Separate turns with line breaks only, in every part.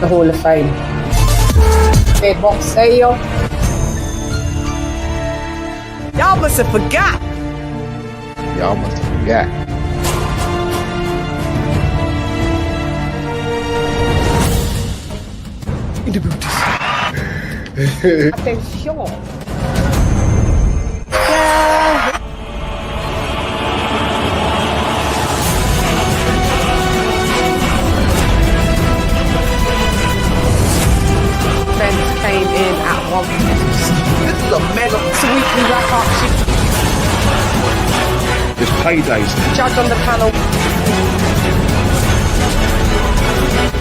the Hall of Fame. Big box sale.
Y'all must have forgot.
Y'all must have forgot.
In the booties. Attention. Yeah. Friends came in at 1 p.m.
This is a mega.
It's a weekly wrap-up.
It's paydays.
Judge on the panel.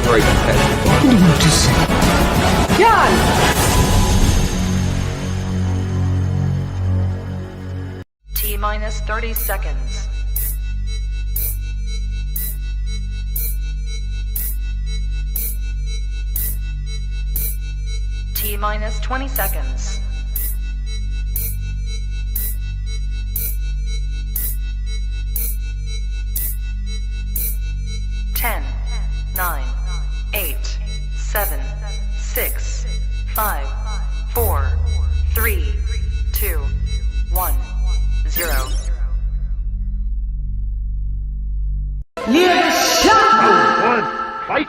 Very competitive.
CHANN!
T-minus 30 seconds. T-minus 20 seconds. 10, 9, 8, 7, 6, 5, 4, 3, 2, 1, 0.
Fight.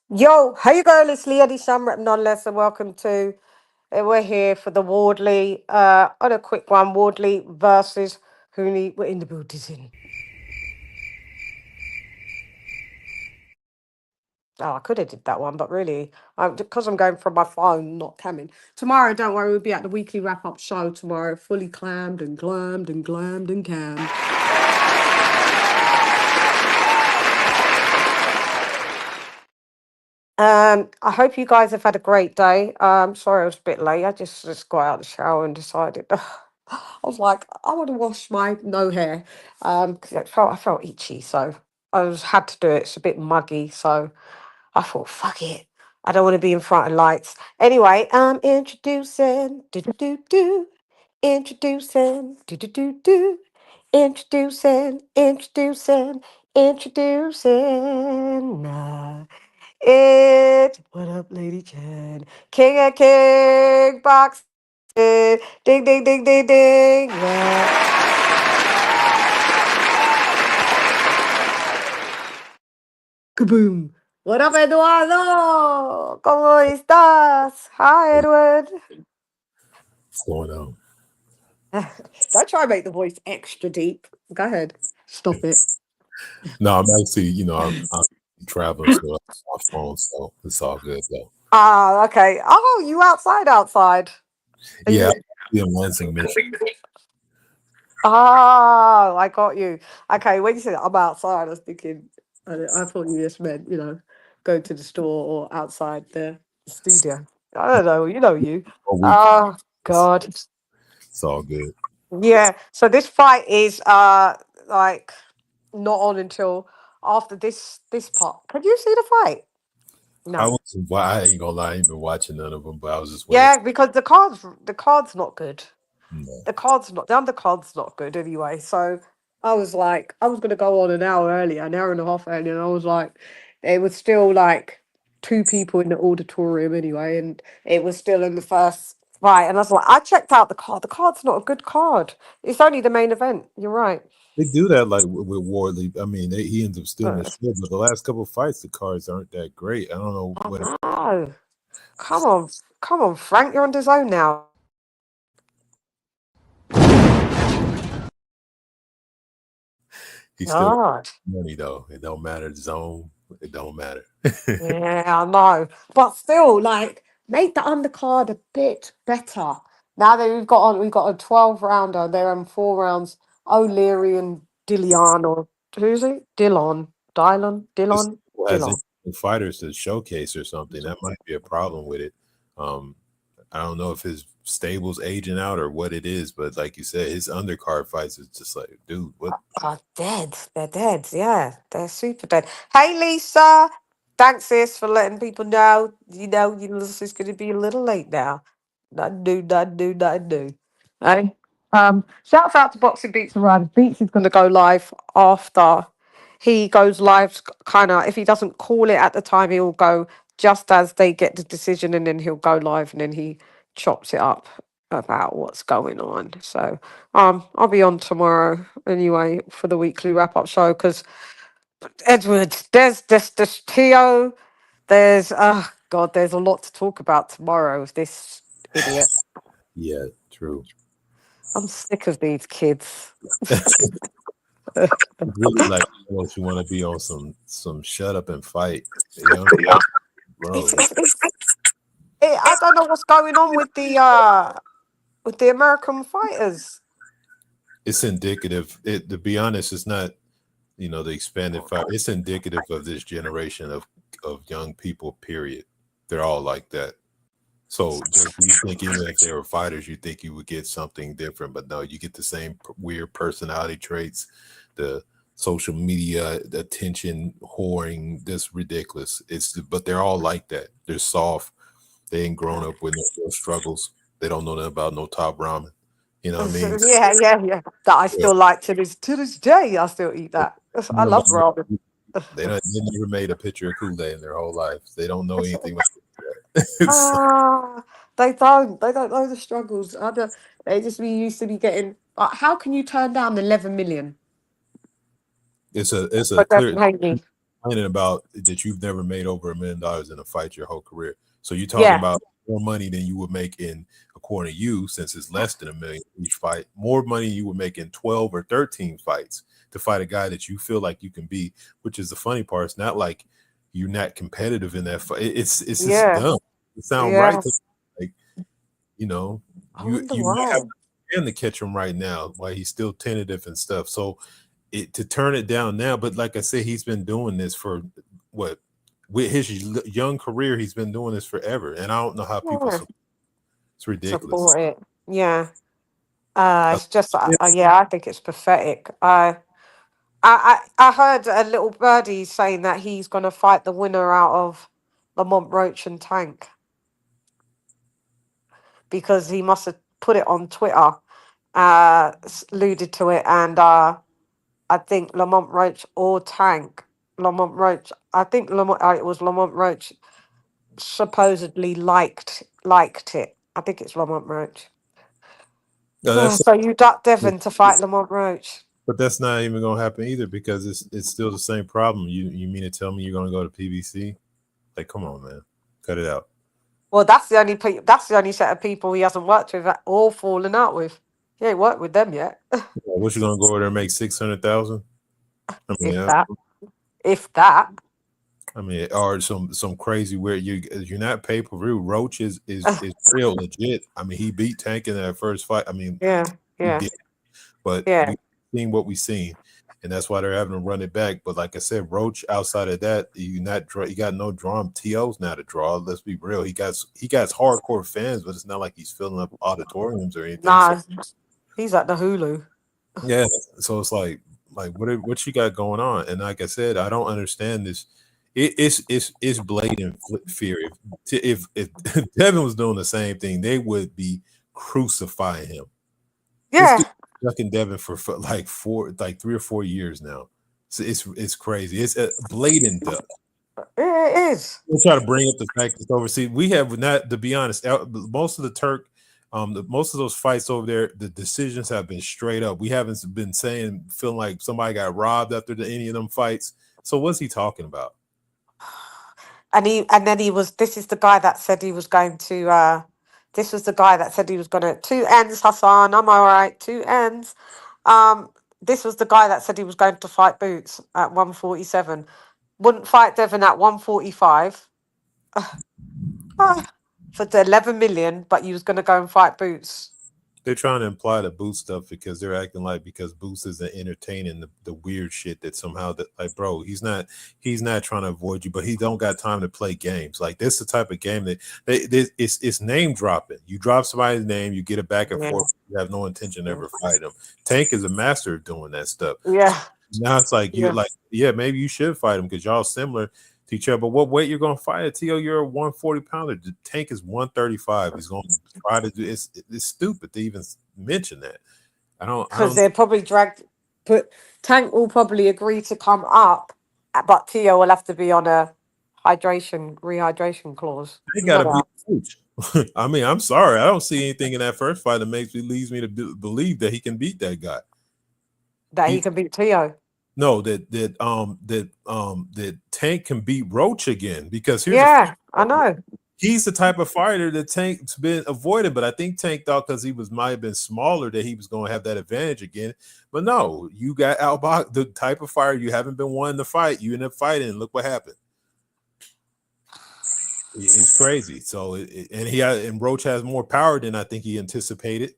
Yo, how you going? It's Lady Shamrap nonetheless, and welcome to. We're here for the Wardley. On a quick one, Wardley versus Huni. We're in the booties in. Oh, I could have did that one, but really, because I'm going from my phone, not camming. Tomorrow, don't worry, we'll be at the weekly wrap-up show tomorrow, fully clammed and glammed and glammed and cammed. I hope you guys have had a great day. Sorry I was a bit late. I just got out of the shower and decided. I was like, I want to wash my no hair. Because I felt itchy, so had to do it. It's a bit muggy, so I thought, fuck it. I don't want to be in front of lights. Anyway, introducing, do-do-do-do. Introducing, do-do-do-do. Introducing. It. What up, Lady Chan? King of King Box. Ding, ding, ding, ding, ding. Yeah. Kaboom. What up, Eduardo? ¿Cómo estás? Hi, Edward.
What's going on?
Don't try to make the voice extra deep. Go ahead. Stop it.
No, I'm actually, I'm traveling, so I'm on my phone, so it's all good though.
Ah, okay. Oh, you outside? Are
Yeah,
you...
in Lansing, Michigan.
Oh, I got you. Okay, when you said I'm outside, I was thinking, I thought you just meant, go to the store or outside the studio. I don't know, you. Oh, God.
It's all good.
Yeah, so this fight is like not on until after this part. Can you see the fight? No.
I ain't gonna lie, I ain't been watching none of them, but I was just waiting.
Yeah, because the card's not good.
No.
The undercard's not good anyway. So I was like, I was gonna go on an hour and a half earlier, and I was like, it was still like 2 people in the auditorium anyway, and it was still in the first fight. And I was like, I checked out the card. The card's not a good card. It's only the main event. You're right.
They do that like with Wardley. I mean, he ends up stealing his shit, but the last couple of fights, the cards aren't that great. I don't know what.
Oh, come on, Frank. You're on the zone now.
He's still money though. It don't matter. Zone. It don't matter.
Yeah, I know. But still, like, make the undercard a bit better. Now that we've got a 12 rounder, they're in 4 rounds. O'Leary and Dillon, or who's it? Dillon.
Has fighters to showcase or something. That might be a problem with it. I don't know if his stable's aging out or what it is, but like you said, his undercard fights is just like, dude, what?
Are dead. They're dead. Yeah, they're super dead. Hey, Lisa. Thanks, sis, for letting people know. This is going to be a little late now. Not do, not do, not do. Hey, shouts out to Boxing Beats and Riders. Beats is going to go live after he goes live. Kind of, if he doesn't call it at the time, he'll go just as they get the decision, and then he'll go live, and then he chops it up about what's going on. So, I'll be on tomorrow anyway for the weekly wrap up show because Edward, there's this Tio, there's God, there's a lot to talk about tomorrow with this idiot.
Yeah, true.
I'm sick of these kids.
Really, like, you want to be on some shut up and fight, bro.
I don't know what's going on with the American fighters.
It's indicative. To be honest, it's not, the expanded fight. It's indicative of this generation of young people. Period. They're all like that. So you think even if they were fighters, you think you would get something different, but no, you get the same weird personality traits, the social media attention whoring. That's ridiculous. But they're all like that. They're soft. They ain't grown up with no struggles. They don't know nothing about no top ramen. You know what I mean?
Yeah. That I still like to this day. I still eat that. I love ramen.
They never made a picture of Kool-Aid in their whole life. They don't know anything about that.
They don't know the struggles. They just used to be getting. How can you turn down 11 million?
It's a clear complaining about that you've never made over $1 million in a fight your whole career. So you're talking about more money than you would make in, according to you, since it's less than $1 million each fight, more money you would make in 12 or 13 fights to fight a guy that you feel like you can beat, which is the funny part. It's not like you're not competitive in that fight. It's just dumb. It sounds right to me. Like, you might have to catch him right now while he's still tentative and stuff. So to turn it down now, but like I said, he's been doing this for what, with his young career, he's been doing this forever, and I don't know how people it's ridiculous.
Support it. Yeah. It's just I think it's pathetic. I heard a little birdie saying that he's going to fight the winner out of Lamont Roach and Tank because he must have put it on Twitter, alluded to it, and I think Lamont Roach or Tank. Lamont Roach. I think it was Lamont Roach. Supposedly liked it. I think it's Lamont Roach. So you duck Devin to fight Lamont Roach.
But that's not even going to happen either because it's still the same problem. You mean to tell me you're going to go to PBC? Like, come on, man, cut it out.
Well, that's the only set of people he hasn't worked with or fallen out with. He ain't worked with them yet.
What, you going to go over there and make 600,000?
If that.
I mean, or some crazy where you're not pay-per-view. Roach is real legit. I mean, he beat Tank in that first fight. I mean,
yeah.
But we've seen what we've seen, and that's why they're having to run it back. But like I said, Roach, outside of that, you got no draw. TO's not a draw. Let's be real. He got hardcore fans, but it's not like he's filling up auditoriums or anything.
Nah, he's at the Hulu.
Yeah, so it's like what you got going on? And like I said, I don't understand this. It's blatant fear. If Devin was doing the same thing, they would be crucifying him.
Yeah,
ducking Devin for like 3 or 4 years now. So it's crazy. It's a blatant duck.
It is.
We'll try to bring up the fact that overseas we have not. To be honest, most of the Turk, most of those fights over there, the decisions have been straight up. We haven't been feeling like somebody got robbed after any of them fights. So what's he talking about?
And then he was. This is the guy that said he was going to. This was the guy that said he was going to 2 ends, Hassan. I'm all right. 2 ends. This was the guy that said he was going to fight Boots at 147. Wouldn't fight Devin at 145 for the 11 million, but he was going to go and fight Boots.
They're trying to imply the Boost stuff because they're acting like because Boost isn't entertaining the weird shit that somehow that like bro, he's not trying to avoid you, but he don't got time to play games. Like this is the type of game that it's name dropping. You drop somebody's name, you get it back and forth. You have no intention of ever fighting them. Tank is a master of doing that stuff.
Yeah.
Now it's like you're like, yeah, maybe you should fight him because y'all similar to each other. But what weight you're gonna fight at? T.O., you're a 140 pounder. The Tank is 135. He's gonna try to do it's stupid to even mention that. I don't
Because they're probably but Tank will probably agree to come up, but Tio will have to be on a rehydration clause.
They gotta be coach. I mean, I'm sorry. I don't see anything in that first fight that leads me to believe that he can beat that guy.
That he can beat Tio.
No, that Tank can beat Roach again because here's
I know
he's the type of fighter that Tank's been avoided, but I think Tank thought because he might have been smaller that he was going to have that advantage again. But no, you got outboxed. The type of fighter you haven't been wanting to fight, you end up fighting. And look what happened. It's crazy. So and Roach has more power than I think he anticipated.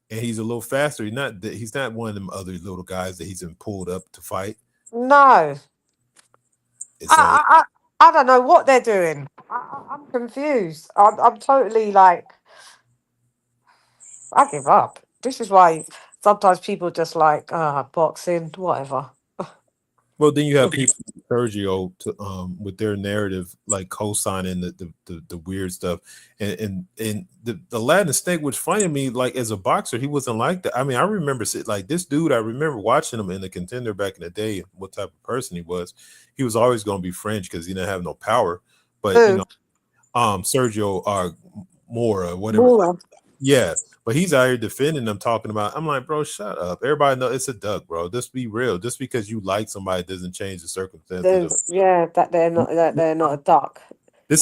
And he's a little faster. He's not one of them other little guys that he's been pulled up to fight.
No. I don't know what they're doing. I'm confused. I'm totally like, I give up. This is why sometimes people just like, boxing, whatever.
Well, then you have people like Sergio with their narrative, like co-signing the weird stuff, and the Latin Snake, which funny to me, like as a boxer, he wasn't like that. I mean, I remember like this dude. I remember watching him in the Contender back in the day. What type of person he was? He was always going to be French because he didn't have no power. But Sergio Mora, whatever. Mora. Yeah. But he's out here defending them, talking about. I'm like, bro, shut up. Everybody know it's a duck, bro. Just be real. Just because you like somebody doesn't change the circumstances.
That they're not a duck.
This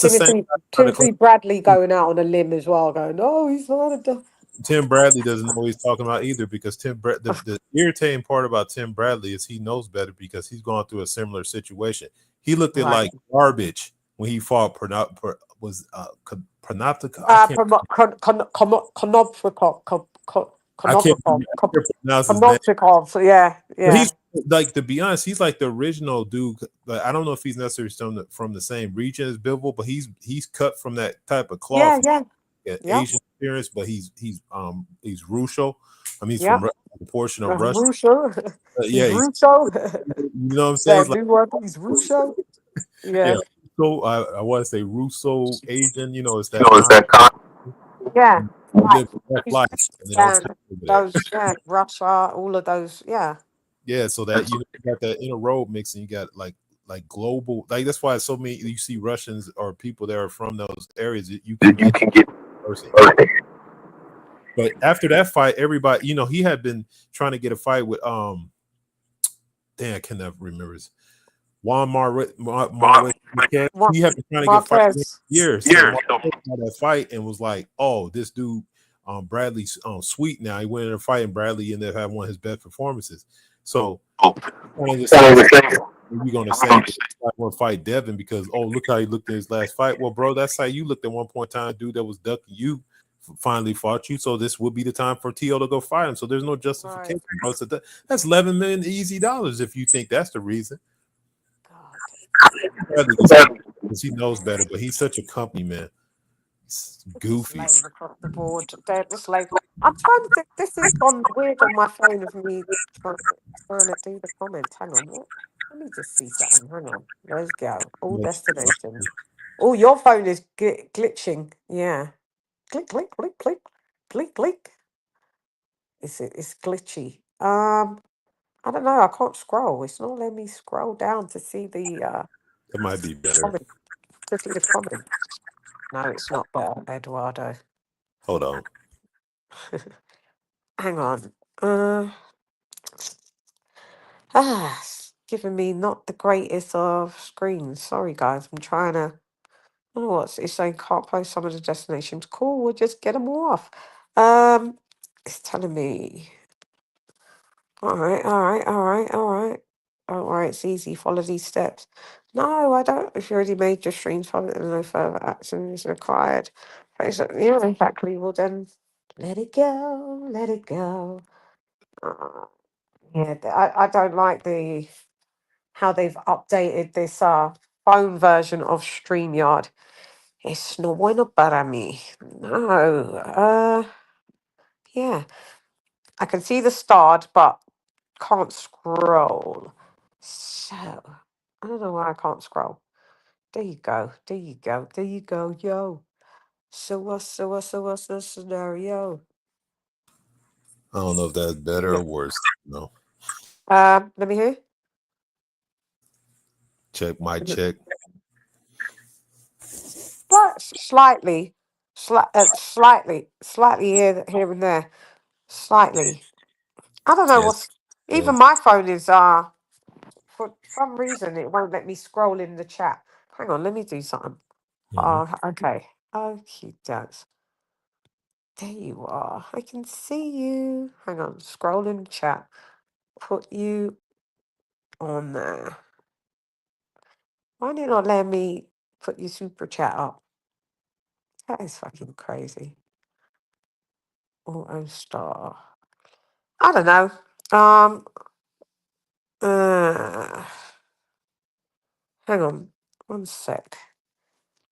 Timothy Bradley going out on a limb as well, going, no, he's not a duck.
Tim Bradley doesn't know what he's talking about either because the irritating part about Tim Bradley is he knows better because he's gone through a similar situation. He looked at like garbage when he fought Panoptica. Yeah. He's like, to be honest, he's like the original dude. Like, I don't know if he's necessarily from the same region as Bivol, but he's cut from that type of cloth. Asian appearance, but he's Russo. I mean, he's from a portion of Russia.
Russo.
Russo. You know what I'm saying?
He's Russo. Yeah.
So I want to say Russo Asian. You know, it's that.
Yeah. Russia, all of those. Yeah.
Yeah. So that you got that inner road mix, and you got like global. Like that's why so many you see Russians or people that are from those areas. You can get. But after that fight, everybody, he had been trying to get a fight with I cannot remember his Juan he had been trying to get fight for years. That fight and was like, oh, this dude Bradley's sweet now. He went in a fight and Bradley ended up having one of his best performances. So you're gonna say I want to fight Devin because look how he looked in his last fight. Well, bro, that's how you looked at one point in time. Dude that was ducking you finally fought you, so this would be the time for T.O. to go fight him. So there's no justification. Bro. So that's $11 million easy dollars if you think that's the reason. Because he knows better, but he's such a company man. He's goofy.
Across the board. They're just like, I'm trying to. This has gone weird on my phone of me trying to do the comments. Hang on, let me just see something. Hang on, let's go. All destinations. Oh, your phone is glitching. Yeah. Click, click, click, click, click, click. It's glitchy. I don't know. I can't scroll. It's not letting me scroll down to see the.
It might be better.
Comment, to see the comment. No, it's not better, Eduardo.
Hold on.
Hang on. It's giving me not the greatest of screens. Sorry, guys. I'm trying to. I don't know what's it's saying. Can't post some of the destinations. Cool. We'll just get them all off. It's telling me. All right. It's easy. Follow these steps. No, I don't. If you already made your streams, follow it and no further action is required. Yeah, exactly. Well, then Let it go, let it go. Yeah, I don't like how they've updated this phone version of StreamYard. It's no bueno para mí. No. Yeah. I can see the start, but can't scroll. So I don't know why I can't scroll. There you go. There you go. There you go. Yo. So what's the scenario?
I don't know if that's better or worse. No.
Let me hear.
Check my check.
Slightly here and there. Slightly. I don't know
Yes.
what's. Even my phone is for some reason it won't let me scroll in the chat. Hang on, let me do something. Okay. Okay, that's. There you are. I can see you. Hang on, scroll in the chat. Put you on there. Why did it not let me put your super chat up? That is fucking crazy. Auto star. I don't know. Hang on. One sec.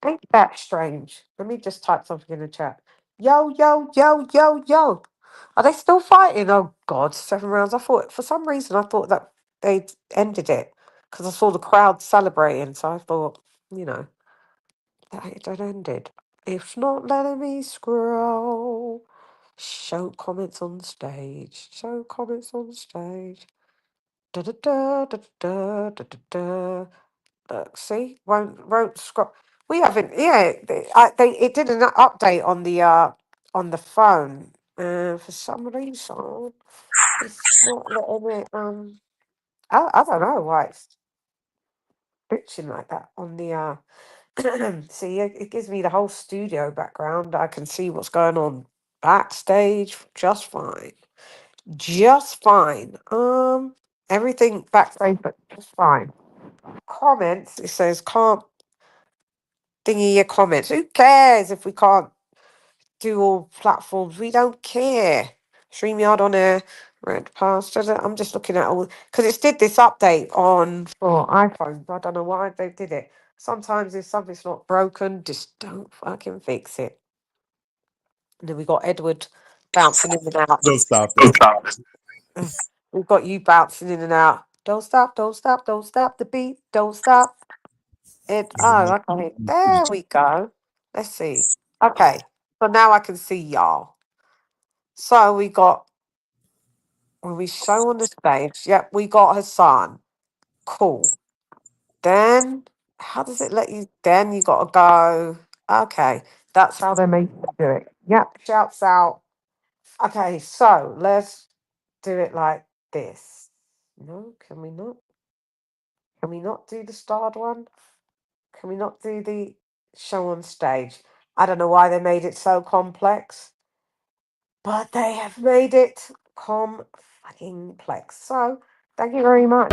Ain't that strange? Let me just type something in the chat. Yo, yo, yo, yo, yo. Are they still fighting? Oh God, 7 rounds. I thought for some reason I thought that they'd ended it because I saw the crowd celebrating. So I thought, that it had ended. If not letting me scroll. Show comments on stage. Show comments on stage. Da da da da da da da da. Look, see, won't scroll. We haven't. Yeah, it did an update on the phone. For some reason, it's not letting it. I don't know why it's glitching like that on the. See, it gives me the whole studio background. I can see what's going on backstage just fine. Just fine. Everything backstage, but just fine. Comments. It says can't thingy your comments. Who cares if we can't do all platforms? We don't care. StreamYard on air, red past. I'm just looking at all because it did this update on for iPhones. I don't know why they did it. Sometimes if something's not broken, just don't fucking fix it. And then we got Edward bouncing in and out.
Don't stop that.
We've got you bouncing in and out. Don't stop, don't stop, don't stop the beat. Don't stop. Okay. There we go. Let's see. Okay. So now I can see y'all. So we got when we show on the stage, yep, we got Hassan. Cool. Then how does it let you then you gotta go? Okay. That's how they make you do it. Yep, shouts out. Okay, so let's do it like this. No, can we not? Can we not do the starred one? Can we not do the show on stage? I don't know why they made it so complex, but they have made it complex. So, thank you very much.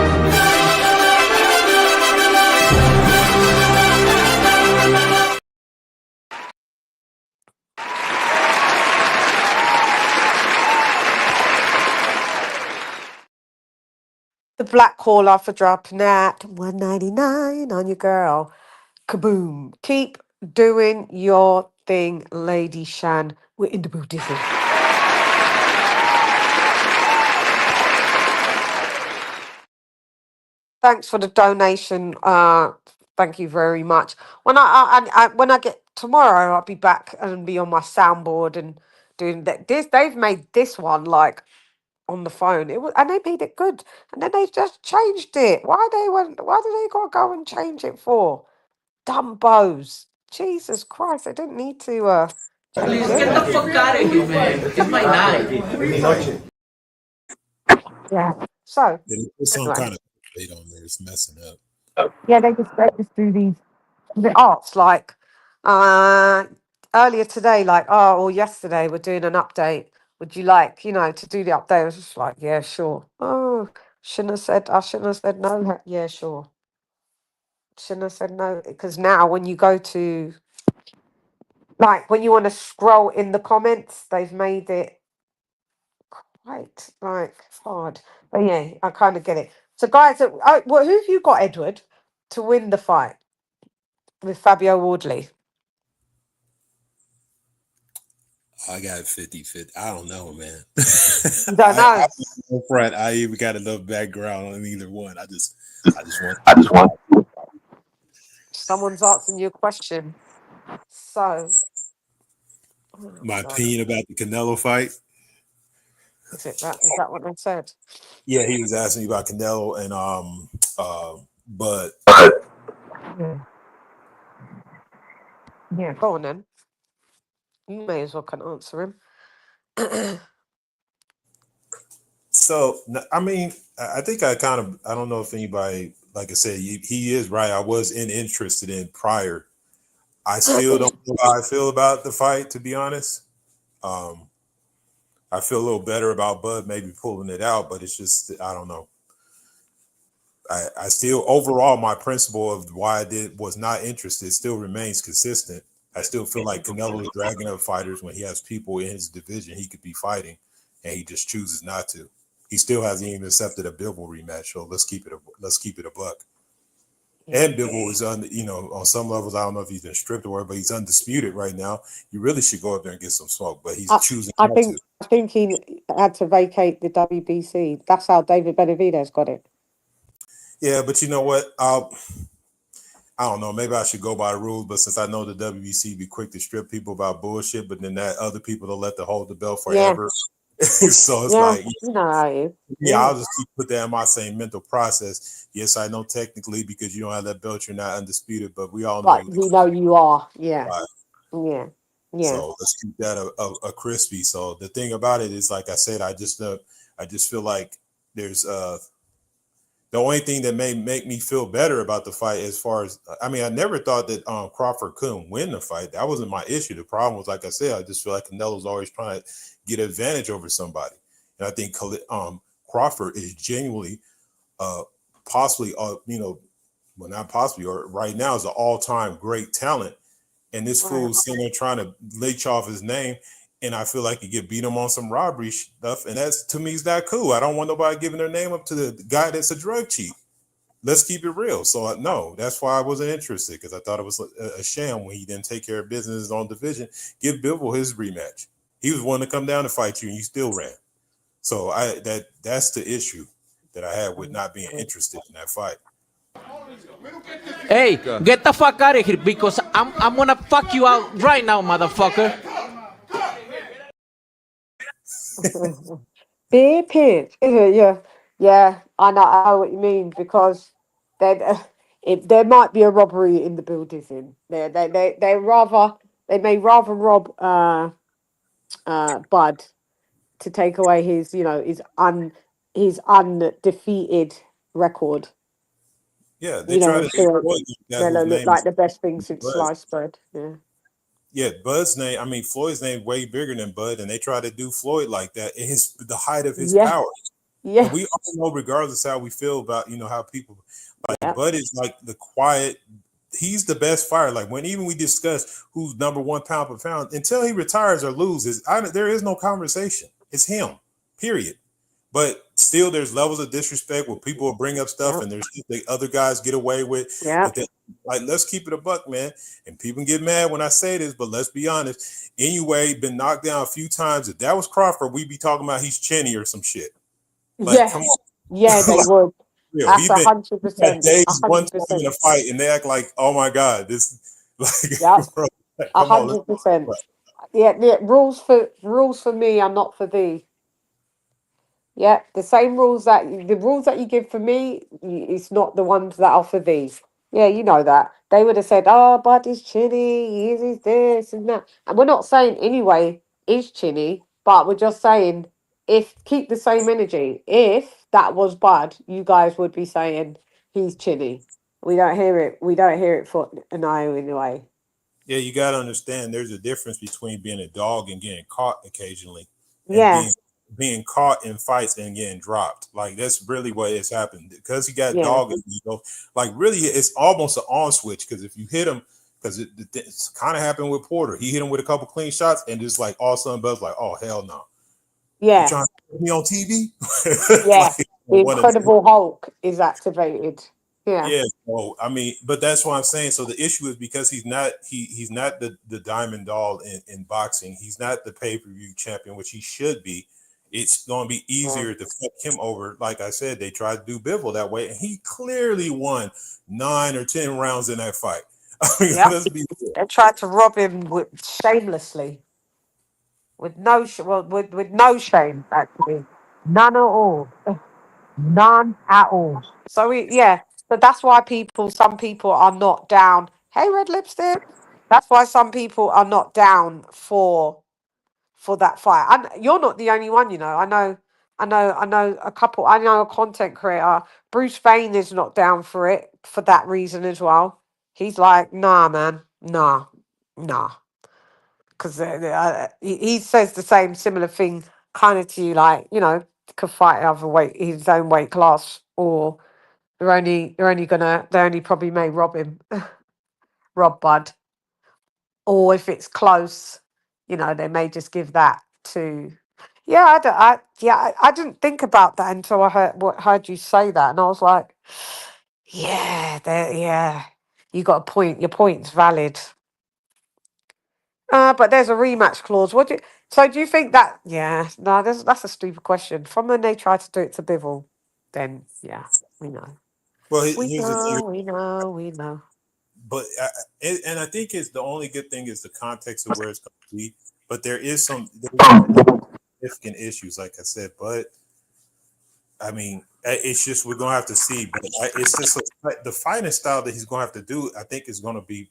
The black caller for dropping at $1.99 on your girl. Kaboom. Keep doing your thing, Lady Shan. We're in the Buddhism. Thanks for the donation. Thank you very much. When when I get tomorrow, I'll be back and be on my soundboard and doing that. They've made this one like on the phone. It was, and they made it good. And then they just changed it. Why do they gotta go and change it for? Dumbos. Jesus Christ! They didn't need to change
Please get the fuck out of here, man. It's my night.
Yeah. So
There's some
anyway.
kind of date on there. It's messing up.
Yeah, they just do these the arts like earlier today, like or yesterday, we're doing an update. Would you like, to do the update? I was just like, yeah, sure. Oh, I shouldn't have said no. Yeah, sure. Shouldn't have said no because now when you go to Like when you want to scroll in the comments, they've made it quite like hard. But yeah, I kind of get it. So guys, well, who have you got, Edward, to win the fight with Fabio Wardley?
I got 50-50. I don't know, man.
You don't know.
I even got enough background on either one. I just want.
Someone's asking you a question. So,
My opinion about the Canelo fight.
Is that what they said?
Yeah, he was asking me about Canelo and Bud.
Yeah, go on then. You may as well can answer him.
So, I mean, I think I don't know if anybody, like I said, he is right. I was interested in prior. I still don't know how I feel about the fight, to be honest. I feel a little better about Bud maybe pulling it out, but it's just, I don't know. I still, overall, my principle of why I was not interested still remains consistent. I still feel like Canelo is dragging up fighters when he has people in his division he could be fighting, and he just chooses not to. He still hasn't even accepted a Bivol rematch, so let's keep it a buck. And Bivol is on some levels, I don't know if he's been stripped or whatever, but he's undisputed right now. You really should go up there and get some smoke, but he's choosing not to.
I think he had to vacate the WBC. That's how David Benavidez got it.
Yeah, but you know what? I don't know. Maybe I should go by the rules, but since I know the WBC be quick to strip people about bullshit, but then that other people to let to hold the belt forever. Yeah. So it's like,
you know how you.
Yeah, I'll just put that in my same mental process. Yes, I know technically because you don't have that belt, you're not undisputed, but we all know.
But we know you are. Yeah. Right. Yeah.
So let's keep that a crispy. So the thing about it is, like I said, I just feel like there's the only thing that may make me feel better about the fight, as far as, I mean, I never thought that Crawford couldn't win the fight. That wasn't my issue. The problem was, like I said, I just feel like Canelo's always trying to get advantage over somebody. And I think Crawford is genuinely possibly, well, not possibly, or right now is an all-time great talent. And this fool's sitting there trying to leech off his name. And I feel like you get beat him on some robbery stuff. And that's, to me, is not cool. I don't want nobody giving their name up to the guy that's a drug cheat. Let's keep it real. So, no, that's why I wasn't interested, because I thought it was a sham when he didn't take care of business in his own division. Give Bivol his rematch. He was one to come down to fight you, and you still ran. So that's the issue that I had with not being interested in that fight.
Hey, get the fuck out of here, because I'm gonna fuck you out right now, motherfucker.
Big pitch, isn't it? Yeah. I know what you mean, because there might be a robbery in the building. They may rather rob Bud to take away his his undefeated record.
Yeah, they try to
look like the best thing since sliced bread.
Yeah, Bud's name, I mean, Floyd's name way bigger than Bud, and they try to do Floyd like that in the height of his power. Yeah. And we all know, regardless how we feel about, how people, like Bud is like the quiet, he's the best fighter. Like even we discuss who's number one pound per pound, until he retires or loses, there is no conversation. It's him, period. But still, there's levels of disrespect where people will bring up stuff and there's the other guys get away with. Like, let's keep it a buck, man. And people get mad when I say this, but let's be honest. Anyway, been knocked down a few times. If that was Crawford, we'd be talking about he's chinny or some shit. Like, come on.
Yeah, they would. That's 100%.
Days one time in a fight, and they act like, oh my God, this like
100%. Yeah, rules for me are not for thee. Yeah, the same rules that you give for me, it's not the ones that are for these. Yeah, you know that. They would have said, oh, Bud is chinny, he's this and that. And we're not saying anyway is chinny, but we're just saying, keep the same energy. If that was Bud, you guys would be saying he's chinny. We don't hear it for an eye anyway.
Yeah, you got to understand there's a difference between being a dog and getting caught occasionally.
And
being caught in fights and getting dropped. Like, that's really what has happened, because he got dog ego. Like, really, it's almost an on switch, because if you hit him, because it's kind of happened with Porter. He hit him with a couple clean shots, and just like all of a sudden, Buzz like, oh hell no,
yeah,
you trying to put me on TV?
yeah.
Like,
The Incredible Hulk is activated. Yeah.
Yeah. So I mean, but that's what I'm saying. So the issue is because he's not the diamond doll in boxing. He's not the pay-per-view champion, which he should be. It's going to be easier to fuck him over. Like I said, they tried to do Bivol that way, and he clearly won 9 or 10 rounds in that fight. I mean, let's be real.
They tried to rob him shamelessly, with no with no shame, actually, none at all, none at all. So but that's why some people are not down. Hey, red lipstick. That's why some people are not down for that fight. And you're not the only one, you know. I know a couple. I know a content creator, Bruce Vane, is not down for it for that reason as well. He's like, nah, man, nah, because he says the similar thing, kind of to you, like, you know, could fight his own weight class, or they only probably may rob him, rob Bud, or if it's close, you know, they may just give that to. Yeah, I didn't think about that until I heard you say that, and I was like, yeah, you got a point. Your point's valid. But there's a rematch clause. Do you think that? Yeah, no, that's a stupid question. From when they tried to do it to Bivol, then yeah, we know.
Well,
we know.
But and I think it's the only good thing is the context of where it's going to be. But there's some significant issues, like I said. But I mean, it's just we're gonna have to see. But it's just the fighting style that he's gonna have to do. I think is going to be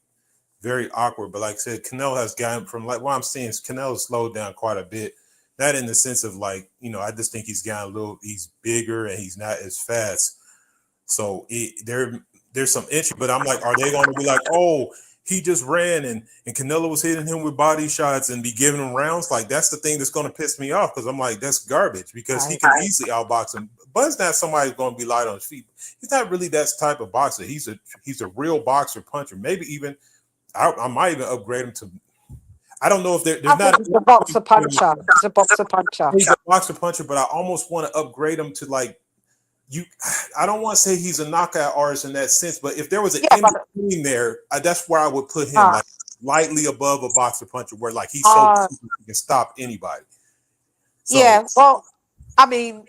very awkward. But like I said, Canelo has gotten from like what I'm seeing is Canelo slowed down quite a bit. Not in the sense of like, you know, I just think he's gotten he's bigger and he's not as fast. So there's some issue, but I'm like, are they going to be like, oh, he just ran and Canelo was hitting him with body shots and be giving him rounds? Like, that's the thing that's going to piss me off, because I'm like, that's garbage, because he can easily outbox him. Bud's not somebody who's going to be light on his feet. He's not really that type of boxer. He's a real boxer puncher. Maybe even I might even upgrade him to. I don't know if there's not
a boxer puncher. He's a boxer puncher.
He's a boxer puncher, but I almost want to upgrade him to like. I don't want to say he's a knockout artist in that sense, but if there was an in-between there, that's where I would put him, like slightly above a boxer puncher, where like he's so he can stop anybody. So,
yeah, well, I mean,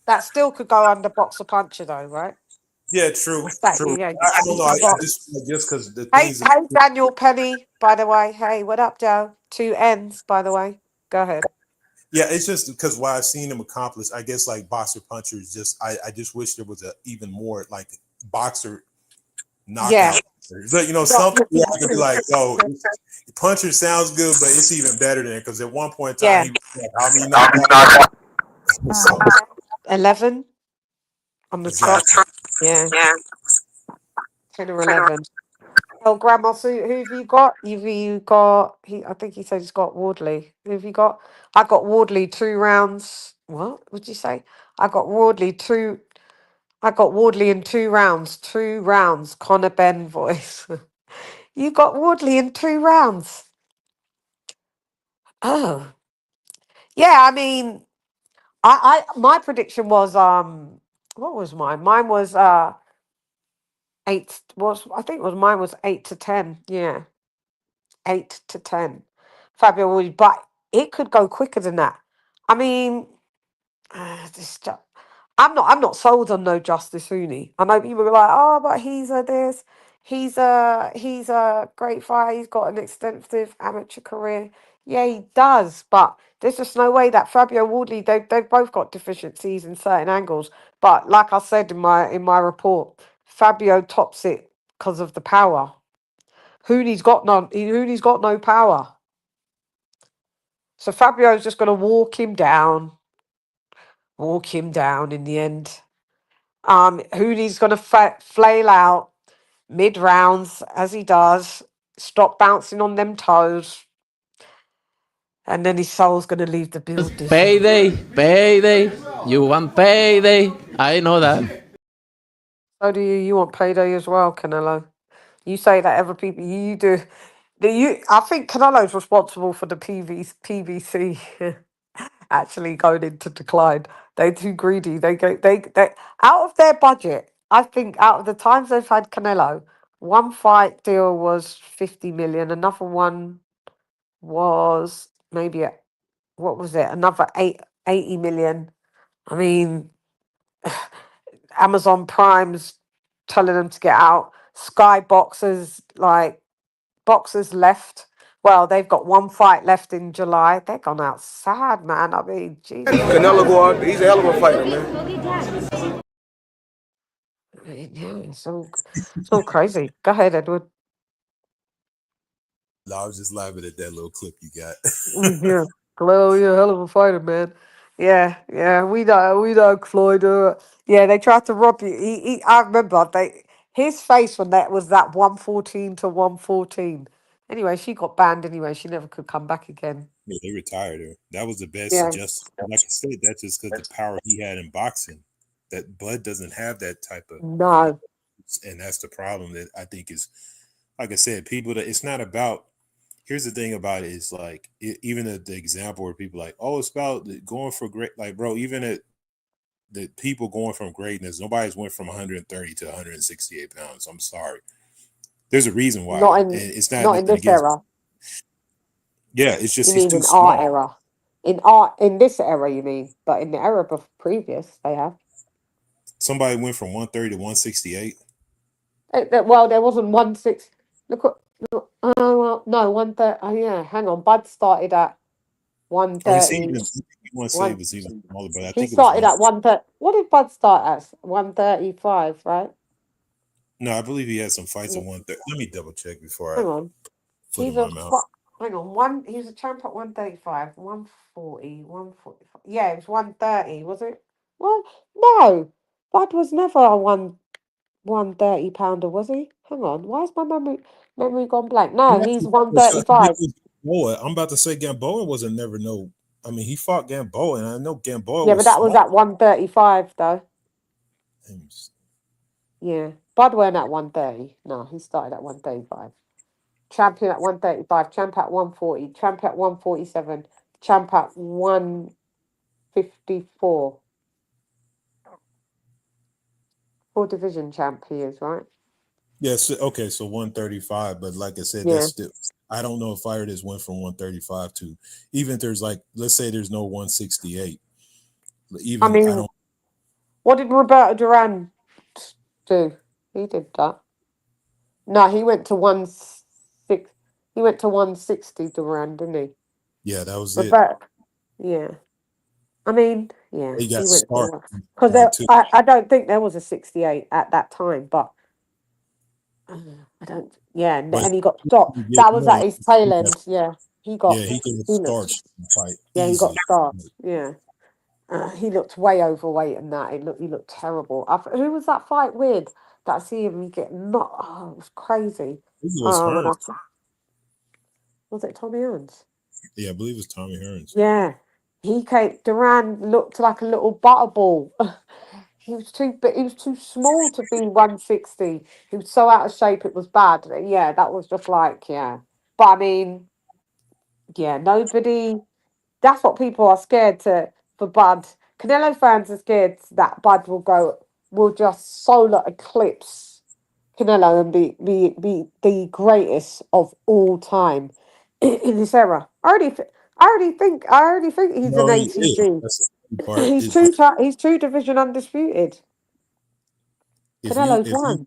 that still could go under boxer puncher, though, right?
Yeah, true. True.
Yeah,
I don't know. I just because the
things. Hey, Daniel Penny, by the way. Hey, what up, Joe? 2 N's, by the way. Go ahead.
Yeah, it's just because what I've seen him accomplish, I guess, like boxer punchers, just I just wish there was a even more like boxer knockout. Yeah. So, you know, some people can be like, oh, puncher sounds good, but it's even better than, because at one point in time, he was like, how many knockouts?
11 on the top. Yeah. 10 or 11. Oh, Grandma Sue, who have you got? You got. I think he said he's got Wardley. Who have you got? I got Wardley 2 rounds. What would you say? I got Wardley in 2 rounds. 2 rounds. Conor Ben voice. You got Wardley in 2 rounds. Oh, yeah. I mean, my prediction was what was mine? Mine was 8 was, I think it was, mine was 8 to 10. Yeah. 8 to 10. Fabio Wardley, but it could go quicker than that. I mean, I'm not sold on no Justice Huni. I know people are like, oh, but he's a great fighter. He's got an extensive amateur career. Yeah, he does, but there's just no way that Fabio Wardley, they've both got deficiencies in certain angles. But like I said in my report, Fabio tops it because of the power. Huni's got no power. So Fabio's just going to walk him down in the end. Huni's going to flail out mid-rounds, as he does, stop bouncing on them toes, and then his soul's going to leave the building.
Payday. You want payday. I know that.
So do you. You want payday as well, Canelo. You say that other people, you do. I think Canelo's responsible for the PVC actually going into decline. They're too greedy. They out of their budget. I think out of the times they've had Canelo, one fight deal was 50 million. Another one was maybe what was it? Another 80 million. I mean, Amazon Prime's telling them to get out. Sky Boxers boxers left. Well, they've got one fight left in July. They're gone out sad, man. I mean, Jesus.
Canelo go out. He's a hell of a fighter, man.
Yeah, it's all crazy. Go ahead, Edward.
No, I was just laughing at that little clip you got.
Yeah, Canelo, you're a hell of a fighter, man. Yeah, we know, Floyd. Yeah, they tried to rob you. I remember his face when that was that 114 to 114. Anyway, she got banned anyway. She never could come back again.
Yeah, they retired her. That was the best
Yeah.
justice. Like I said, that's just because the power he had in boxing. That Bud doesn't have that type of.
No.
And that's the problem that I think is, like I said, people that it's not about. Here's the thing about it is like even the example where people like, oh, it's about going for great. Like, bro, even at the people going from greatness, nobody's went from 130 to 168 pounds. I'm sorry. There's a reason why. It's not
in this era.
Yeah, it's just
you mean
too
in
small.
our era. In this era, you mean, but in the era previous, they have.
Somebody went from 130 to 168.
Well, there wasn't 16. Look, no, 130. Yeah, hang on. Bud started at 130. He started at 130. What did Bud start at? 135, right?
No, I believe he had some fights at 130. Let me double check before
hang on.
Hang
on. He was a champ at 135, 140, 145. Yeah, it was 130, was it? Well, no. Bud was never a 130 pounder, was he? Hang on. Why is my memory gone blank? No, he's 135.
I'm about to say Gamboa wasn't never no. I mean, he fought Gamboa, and I know Gamboa.
Yeah, but that was at 135 though. Yeah, Bud weren't at 130. No, he started at 135. Champion at 135, champ at 140, champ at 147, champ at 154. 4 division champ he is, right?
Yes, okay, so 135, but like I said, that's still, I don't know if fighter just went from 135 to, even if there's like, let's say there's no 168. Even
what did Roberto Duran do? He did that. No, he went to 160. He went to 160 Duran, didn't he?
Yeah, that was
Roberto, yeah. I mean, yeah.
He got sparked.
Because I don't think there was a 68 at that time, but I don't. Yeah, and he got stopped. That was at his tail end. Yeah, he got.
Yeah, he got starched in the fight.
Yeah, he got starched. Yeah, he looked way overweight in that. He looked terrible. Who was that fight with? That I see him get not. Oh, it was crazy. Was it Tommy Hearns?
Yeah, I believe it was Tommy Hearns.
Yeah, Duran looked like a little butterball. He was too small to be 160. He was so out of shape, it was bad. Yeah, that was just like, yeah. But I mean, yeah, nobody. That's what people are scared for Bud. Canelo fans are scared that Bud will just solar eclipse Canelo and be the greatest of all time in this era. I already think he's an ATG. He's 2 division undisputed. Canelo's 1.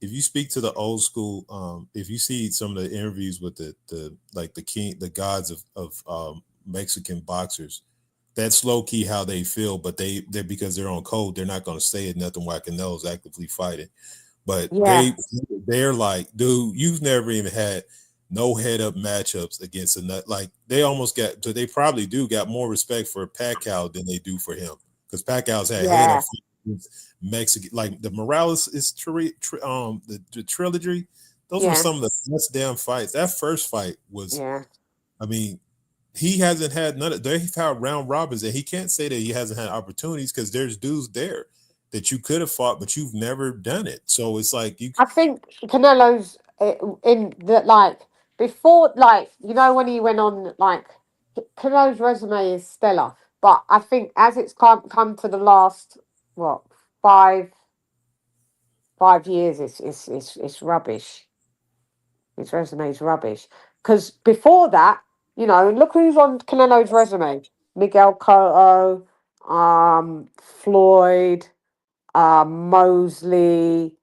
If you speak to the old school, if you see some of the interviews with the the gods of Mexican boxers, that's low key how they feel, but they're because they're on code, they're not going to say it nothing while Canelo's actively fighting. But they're like, dude, you've never even had no head up matchups against like they almost got. So they probably got more respect for Pacquiao than they do for him, because Pacquiao's had head up Mexican, like the Morales is the trilogy. Those were some of the best damn fights. That first fight was, I mean, he hasn't had none of. They've had round robins, and he can't say that he hasn't had opportunities because there's dudes there. that you could have fought, but you've never done it. So it's like you.
I think Canelo's in the like before, like when he went on, like Canelo's resume is stellar, but I think as it's come to the last what five 5 years, it's rubbish. His resume is rubbish because before that, look who's on Canelo's resume: Miguel Cotto, Floyd, Mosley,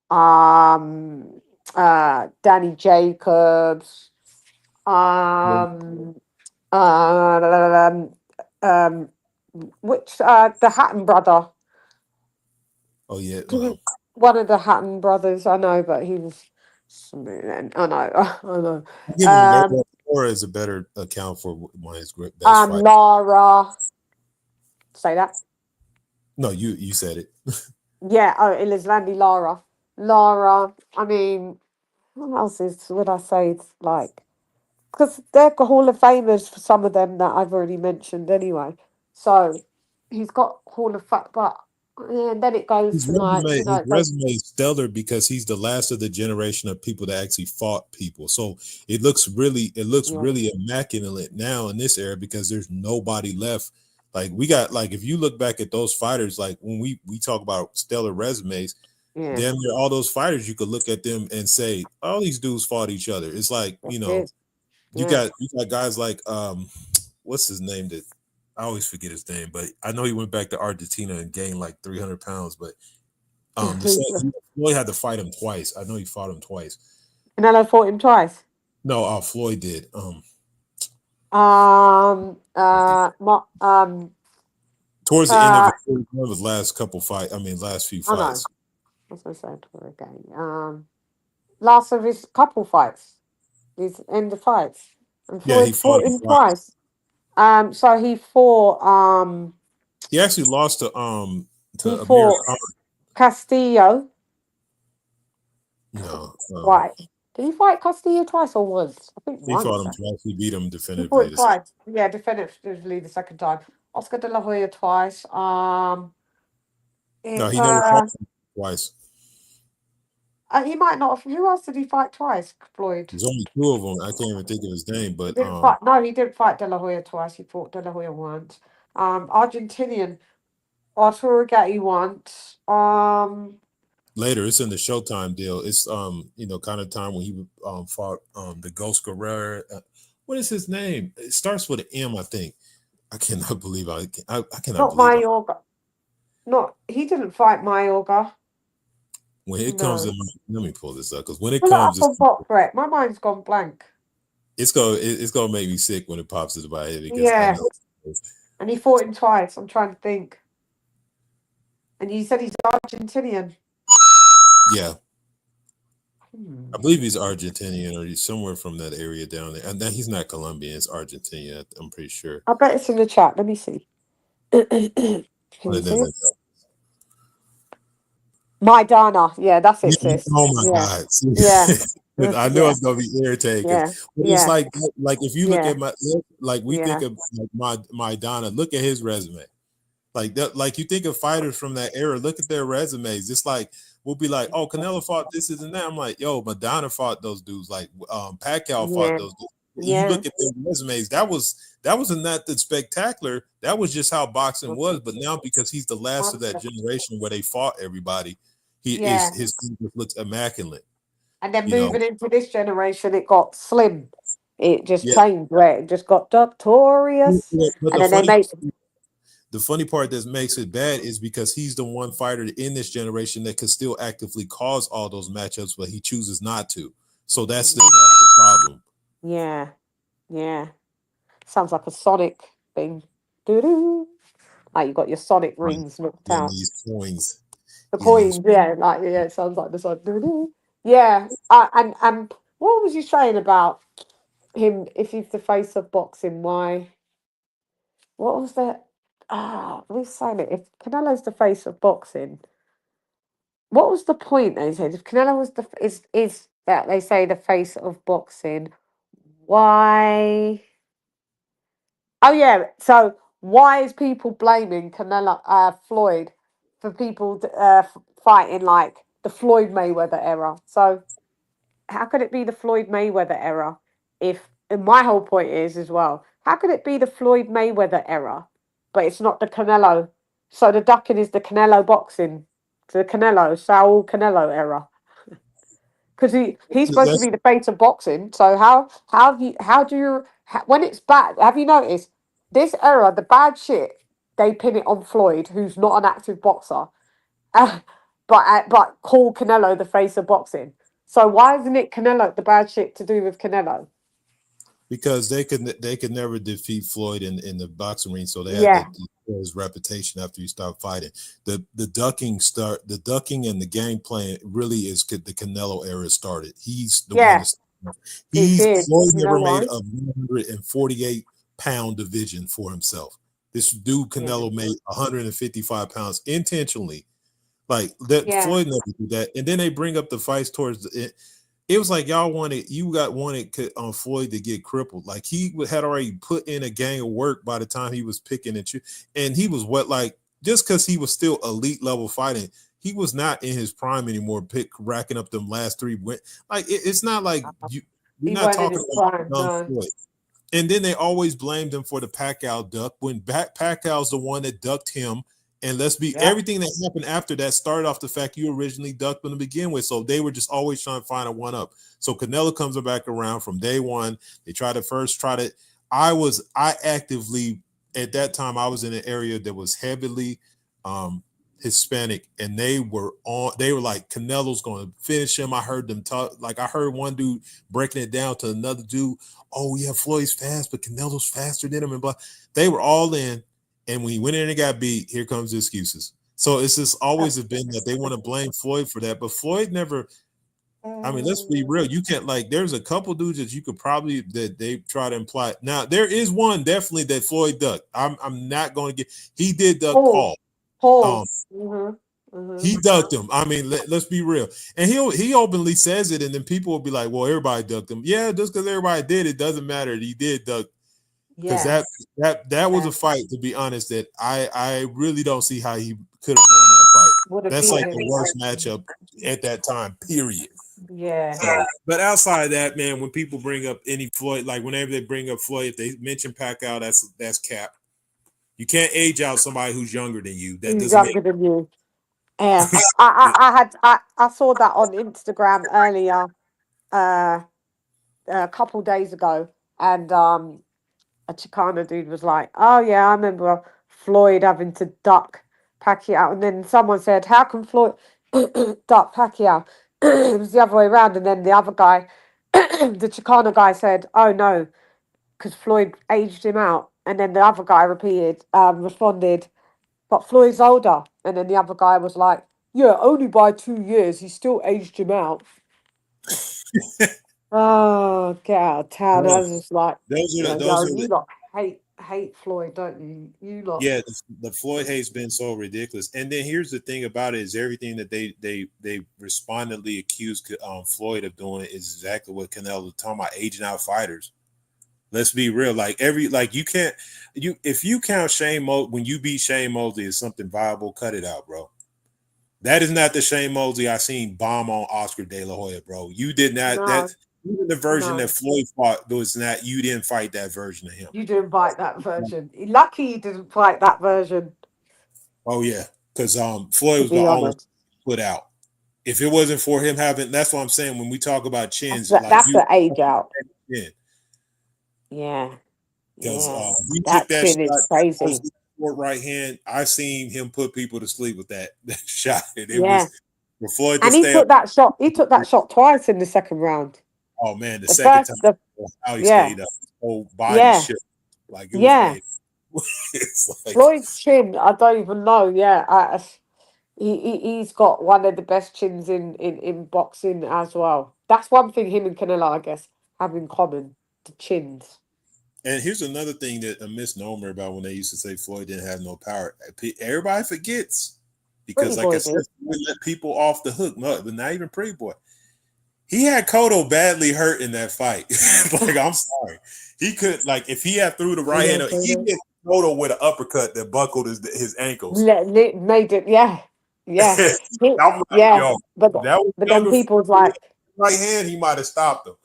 um, Danny Jacobs, um, um, um, which the Hatton brother,
Oh yeah,
one of the Hatton brothers. I know, but he was smooth. I know, I know.
I'm giving him Laura is a better account for one of his best fights.
Lara, say that.
No, you said it.
Yeah. Oh, Ilislandi Lara. Lara. I mean, what else would I say? It's like. Because they're Hall of Famers for some of them that I've already mentioned anyway. So he's got Hall of Fame, but and then it goes to like
His resume is stellar because he's the last of the generation of people that actually fought people. So it looks really immaculate now in this era because there's nobody left. Like we got if you look back at those fighters, like when we talk about stellar resumes, damn near all those fighters, you could look at them and say all these dudes fought each other. It's like you got guys like what's his name that I always forget his name, but I know he went back to Argentina and gained like 300 pounds. But Floyd had to fight him twice. I know he fought him twice.
Canelo fought him twice.
No, Floyd did.
Towards
the end of his last couple fights. I mean, last few fights.
I was going to say again. Last of his couple fights. His end of fights. And Floyd
he fought
him twice. So he fought.
He actually lost to
he fought Castillo.
No.
Right. Did he fight Castillo twice or once? I think
he
once.
Fought him twice. He beat him definitively.
He fought twice. Yeah, definitively the second time. Oscar De La Hoya twice.
No, he never fought him twice.
He might not have. Who else did he fight twice? Floyd.
There's only two of them. I can't even think of his name, but
he didn't fight De La Hoya twice. He fought De La Hoya once. Argentinian Arturo Gatti once.
Later, it's in the Showtime deal. It's kind of time when he fought the Ghost Guerrero. What is his name? It starts with an M, I think. I cannot believe I cannot.
Not Mayorga. No, he didn't fight Mayorga.
When it comes to let me pull this up because when it
comes to my mind's gone blank.
It's gonna make me sick when it pops into my head because
I know. And he fought him twice. I'm trying to think. And you said he's Argentinian.
Yeah. I believe he's Argentinian or he's somewhere from that area down there. And he's not Colombian, it's Argentinian, I'm pretty sure.
I bet it's in the chat. Let me see. Maidana. Yeah, that's it, sis.
Oh my God.
Yeah.
I know it's gonna be irritating.
Yeah.
It's like if you look at we think of Maidana, look at his resume. Like you think of fighters from that era, look at their resumes. It's like we'll be like, oh, Canelo fought this and that. I'm like, yo, Maidana fought those dudes. Like Pacquiao fought those dudes. You look at their resumes. That wasn't that spectacular. That was just how boxing was. But now because he's the last of that generation where they fought everybody, his team looks immaculate.
And then moving into this generation, it got slim. It just changed where it just got notorious. And then they made.
The funny part that makes it bad is because he's the one fighter in this generation that could still actively cause all those matchups, but he chooses not to. So that's the problem.
Yeah. Sounds like a Sonic thing. Doo-doo. Like you got your Sonic rings knocked out.
These coins.
The coins, it sounds like the Sonic. Doo-doo. Yeah. And what was you saying about him? If he's the face of boxing, why? What was that? We're saying it. If Canelo's the face of boxing, what was the point they said? If Canelo was is that they say the face of boxing, why? Oh yeah. So why is people blaming Canelo Floyd for people fighting like the Floyd Mayweather era. So how could it be the Floyd Mayweather era if, and my whole point is as well, how could it be the Floyd Mayweather era, but it's not the Canelo? So the ducking is the Canelo boxing, the Canelo, Saul Canelo era. Because he's supposed to be the face of boxing. So when it's bad, have you noticed this era, the bad shit, they pin it on Floyd, who's not an active boxer, but call Canelo the face of boxing. So why isn't it Canelo, the bad shit to do with Canelo?
Because they could never defeat Floyd in the boxing ring, so they had to destroy his reputation after you start fighting. The ducking and the game plan really is the Canelo era started. He's the one. Floyd never made a 148-pound division for himself. This dude Canelo made 155 pounds intentionally. Like that, Floyd never did that. And then they bring up the fights towards the. It was like y'all wanted Floyd to get crippled. Like he had already put in a gang of work by the time he was picking and he was just because he was still elite level fighting, he was not in his prime anymore. Racking up them last 3 wins. Like it's not like you're not talking about Floyd. And then they always blamed him for the Pacquiao duck when Pacquiao's the one that ducked him. And everything that happened after that started off the fact you originally ducked them to begin with. So they were just always trying to find a one up. So Canelo comes back around from day one. They I actively at that time I was in an area that was heavily Hispanic, and they were like, Canelo's going to finish him. I heard them talk. Like I heard one dude breaking it down to another dude. Oh yeah, Floyd's fast, but Canelo's faster than him. And blah. They were all in. And when he went in and got beat, here comes the excuses. So it's just always been that they want to blame Floyd for that. But Floyd never, I mean, let's be real. You can't there's a couple dudes that you could probably, that they try to imply. Now, there is one definitely that Floyd ducked. I'm not going to he did duck Paul. He ducked him. I mean, let's be real. And he openly says it. And then people will be like, well, everybody ducked him. Yeah, just because everybody did, it doesn't matter. He did duck. Because that was a fight, to be honest, that I really don't see how he could have won that fight. That's like the worst matchup at that time, period.
Yeah.
So, but outside of that, man, when people bring up any Floyd, like whenever they bring up Floyd, if they mention Pacquiao, that's cap. You can't age out somebody who's younger than you.
Who's younger than you. Yeah. I saw that on Instagram earlier, a couple days ago, and a Chicano dude was like, oh yeah, I remember Floyd having to duck Pacquiao. And then someone said, how can Floyd duck Pacquiao? It was the other way around. And then the other guy, the Chicano guy said, oh no, because Floyd aged him out. And then the other guy responded, but Floyd's older. And then the other guy was like, yeah, only by 2 years. He still aged him out. Oh, get out of town. I was just like, you lot hate Floyd, don't you? You lot.
Yeah, the Floyd hate's been so ridiculous. And then here's the thing about it is everything that they respondedly accused Floyd of doing is exactly what Canelo was talking about, aging out fighters. Let's be real. If you count Shane Mosley, when you beat Shane Mosley as something viable, cut it out, bro. That is not the Shane Mosley I seen bomb on Oscar De La Hoya, bro. You did not. No. Even the version that Floyd fought was not. You didn't fight that version of him.
You didn't fight that version. Lucky you didn't fight that version.
Oh yeah, because Floyd was the only put out. If it wasn't for him having, that's what I'm saying. When we talk about chins,
that's the age out. Yeah.
Because he took that shot, is crazy. Right hand. I seen him put people to sleep with that shot. And it was for Floyd.
And he took that shot. He took that shot twice in the second round.
Oh man, the second time, how he stayed up, his whole body shit, like it was it's like,
Floyd's chin, I don't even know. Yeah, he's got one of the best chins in boxing as well. That's one thing him and Canelo, I guess, have in common: the chins.
And here's another thing that a misnomer about when they used to say Floyd didn't have no power. Everybody forgets because, like I said, we let people off the hook, but not even Pretty Boy. He had Cotto badly hurt in that fight. Like, I'm sorry. He could, if he had threw the right hand, he hit Cotto with an uppercut that buckled his ankles.
Made it, yeah. Yeah,
I'm like,
yeah,
yo,
but
that was
but
the
then
other
people's like,
right hand. He might have stopped him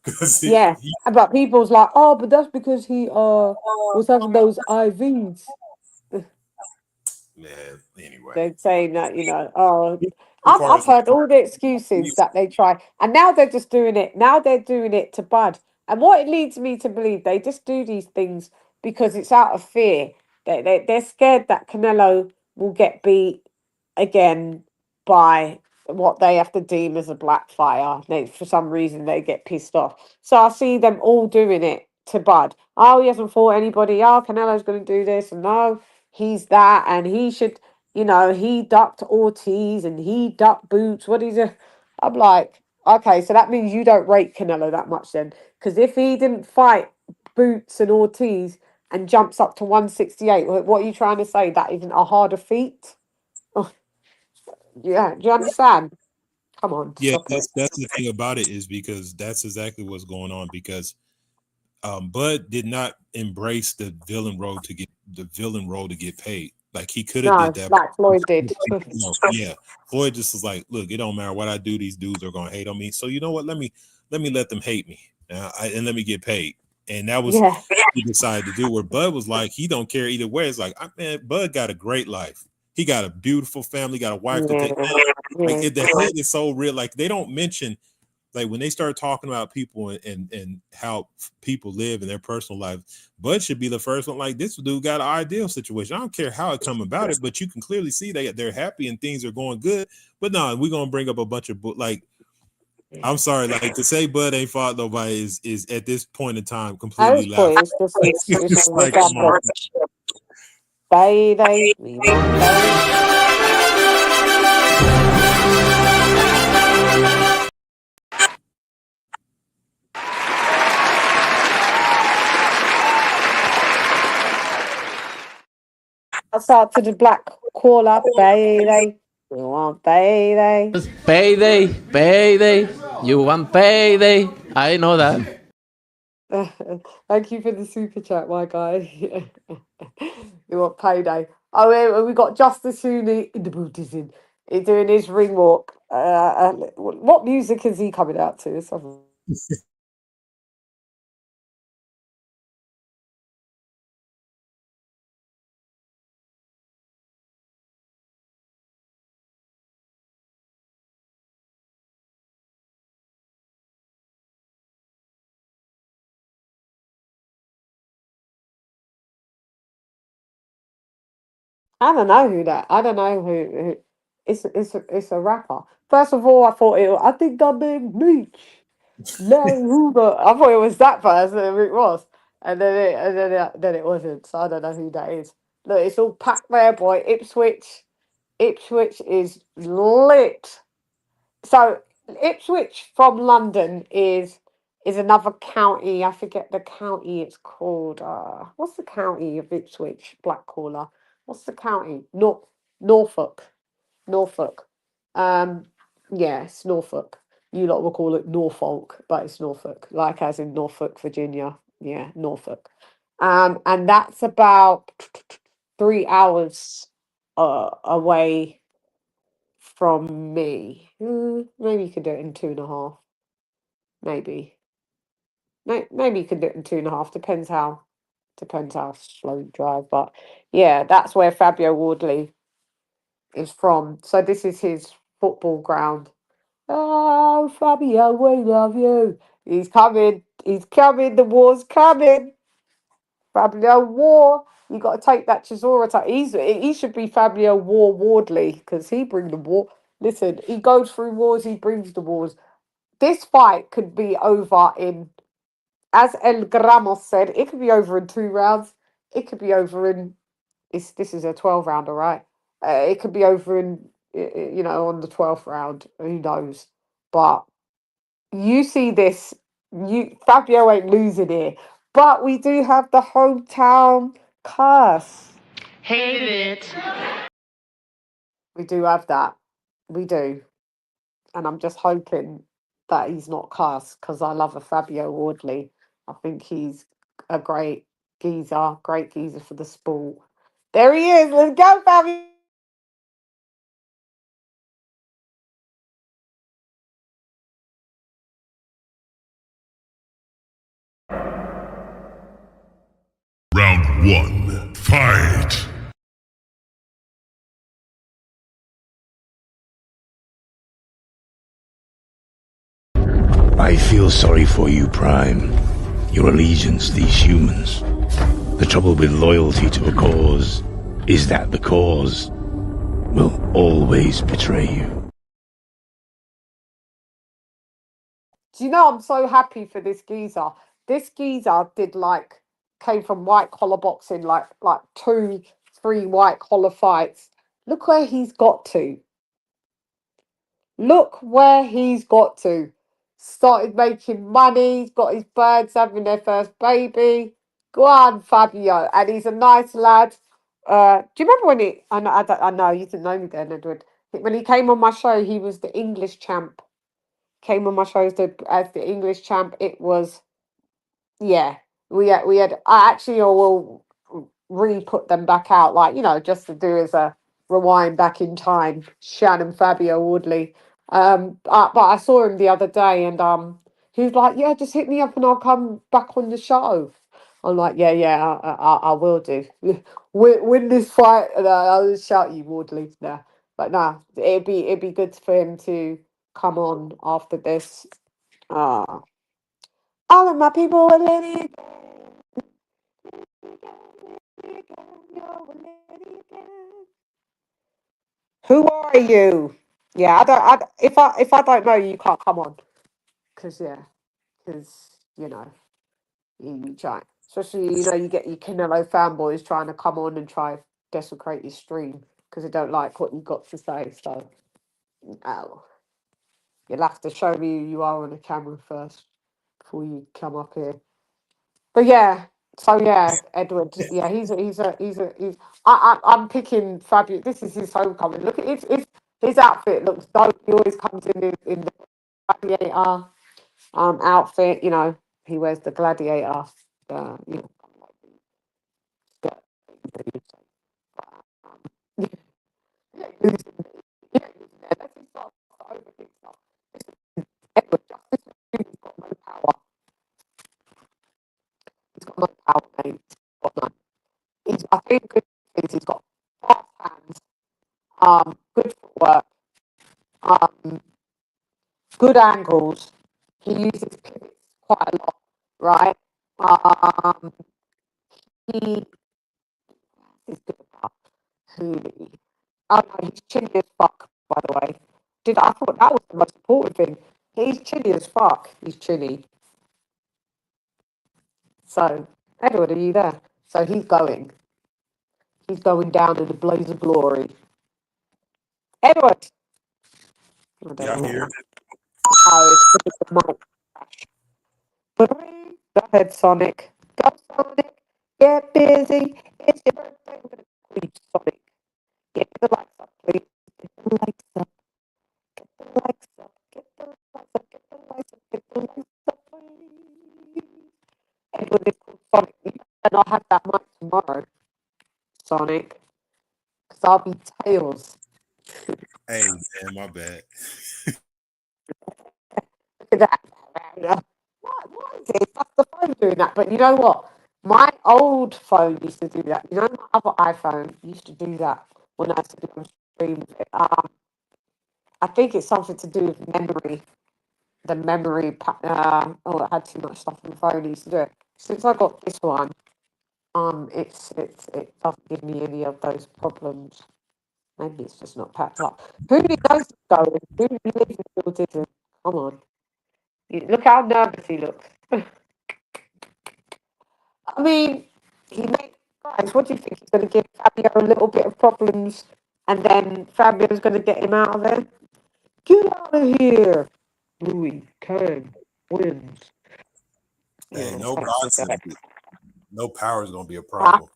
because
yeah, but people's like, oh, but that's because he was having those IVs.
man. Anyway,
They're saying that, oh,
the
I've
parts
heard all the excuses that they try, and now they're just doing it. Now they're doing it to Bud, and what it leads me to believe, they just do these things because it's out of fear. They're scared that Canelo will get beat again by what they have to deem as a black fire. For some reason, they get pissed off. So I see them all doing it to Bud. Oh, he hasn't fought anybody. Oh, Canelo's going to do this, and no, he's that, and he should. He ducked Ortiz and he ducked Boots. What is it? I'm like, okay, so that means you don't rate Canelo that much then. Because if he didn't fight Boots and Ortiz and jumps up to 168, what are you trying to say? That isn't a harder feat? Oh, yeah, do you understand? Come on,
Yeah,
stop it.
that's the thing about it, is because that's exactly what's going on, because Bud did not embrace the villain role to get paid. Like, he could have did
No,
that.
like Floyd did.
Yeah. Floyd just was like, look, it don't matter what I do, these dudes are gonna hate on me. So you know what? Let them hate me, and let me get paid. And that was
Yeah,
what he decided to do. Where Bud was like, he don't care either way. It's like, man, Bud got a great life. He got a beautiful family, got a wife to
yeah,
take care of. Like,
yeah.
the hate is so real. Like, they don't mention, like, when they start talking about people and how people live in their personal life, Bud should be the first one. Like, this dude got an ideal situation. I don't care how it come about it, but you can clearly see that they're happy and things are going good. But no, we're gonna bring up a bunch of like, I'm sorry, like, to say Bud ain't fought nobody is at this point in time
At
completely
this point,
laughable.
it's just it's
It's like, come on.
ridiculous. Baby, we want baby. That's out to the black caller, baby. We want baby.
Payday, payday. You want payday. I know that.
Thank you for the super chat, my guy. We want payday. Oh, we got Justice Huni in the Buddhism. He's doing his ring walk. What music is he coming out to? Let's have a- I don't know who that. I don't know who. It's a rapper. First of all, I think I named Meech. No, Hoover. I thought it was that person. It was, and then it wasn't. So I don't know who that is. Look, it's all packed there, boy. Ipswich. Ipswich is lit. So Ipswich from London is another county. I forget the county it's called. What's the county of Ipswich? Black caller. What's the county? Norfolk. Norfolk. Um, yeah, it's Norfolk. You lot will call it Norfolk, but it's Norfolk, like as in Norfolk, Virginia. Yeah, Norfolk. And that's about 3 hours away from me. Maybe you could do it in 2.5. Maybe. Maybe you could do it in 2.5. Depends how slow you drive. But yeah, that's where Fabio Wardley is from. So this is his football ground. Oh, Fabio, we love you. He's coming. He's coming. The war's coming. Fabio War. You got to take that Chisora. He should be Fabio War Wardley because he bring the war. Listen, he goes through wars. He brings the wars. This fight could be over in, as El Gramos said, it could be over in 2 rounds. It could be over in. This is a 12 rounder, right? It could be over in on the 12th round. Who knows? But you see this, you Fabio ain't losing here. But we do have the hometown curse.
Hated it.
We do have that. We do. And I'm just hoping that he's not cursed because I love a Fabio Wardley. I think he's a great geezer for the sport. There he is. Let's go, Fabio.
one, fight!
I feel sorry for you, Prime. Your allegiance, these humans. The trouble with loyalty to a cause is that the cause will always betray you.
Do you know, I'm so happy for this geezer. This geezer came from white collar boxing, like 2, 3 white collar fights. Look where he's got to. Look where he's got to. Started making money. He's got his birds having their first baby. Go on, Fabio. And he's a nice lad. Do you remember when I know you didn't know me then, Edward. When he came on my show, he was the English champ. Came on my show as the English champ. It was, yeah, we had. I actually will re-put them back out, like, just to do as a rewind back in time. Shannon, Fabio, Wardley. But I saw him the other day, and he was like, "Yeah, just hit me up, and I'll come back on the show." I'm like, "Yeah, I will do. Win this fight, and I'll just shout you, Wardley." Nah, but nah, it'd be good for him to come on after this. All of my people will let it go. Who are you? Yeah, if I don't know you, you can't come on. Because you try. Especially, you get your Canelo fanboys trying to come on and try desecrate your stream because they don't like what you got to say. So, you'll have to show me who you are on the camera first before you come up here. But yeah, so yeah, Edward. Yeah, I'm picking Fabio. This is his homecoming. Look at his outfit looks dope. He always comes in the gladiator outfit. He wears the gladiator. You know, Edward, he's got no power. He's got no power, mate. He's got none. I think good things. He's got fast hands, good footwork, good angles. He uses pivots quite a lot, right? He is good about Huni. Oh no, he's chilly as fuck, by the way. I thought that was the most important thing. He's chilly as fuck. He's chilly. So, Edward, are you there? So he's going. He's going down in a blaze of glory. Edward!
Yeah, I'm here.
Oh, it's because the mic. Go ahead, Sonic. Go, Sonic. Get busy. It's your birthday. We're going to please, Sonic. Get the lights up, please. Get the lights up. Get the lights up. Get the lights up. Get the lights up. Get the lights up, please. Edward is called Sonic. And I'll have that mic tomorrow, Sonic. Because I'll be Tails.
Hey, man, my bad.
Look at that. What is it? That's the phone doing that. But you know what? My old phone used to do that. My other iPhone used to do that when I used to do on streams. I think it's something to do with memory. The memory, it had too much stuff on the phone. It used to do it. Since I got this one, it doesn't give me any of those problems. Maybe it's just not packed up. Who knows it's going? Who lives in still didn't? Come on. Look how nervous he looks. I mean, guys, what do you think? He's going to give Fabio a little bit of problems and then Fabio's going to get him out of there? Get out of here! Louis CHANN wins.
Hey, no power is going to be a problem.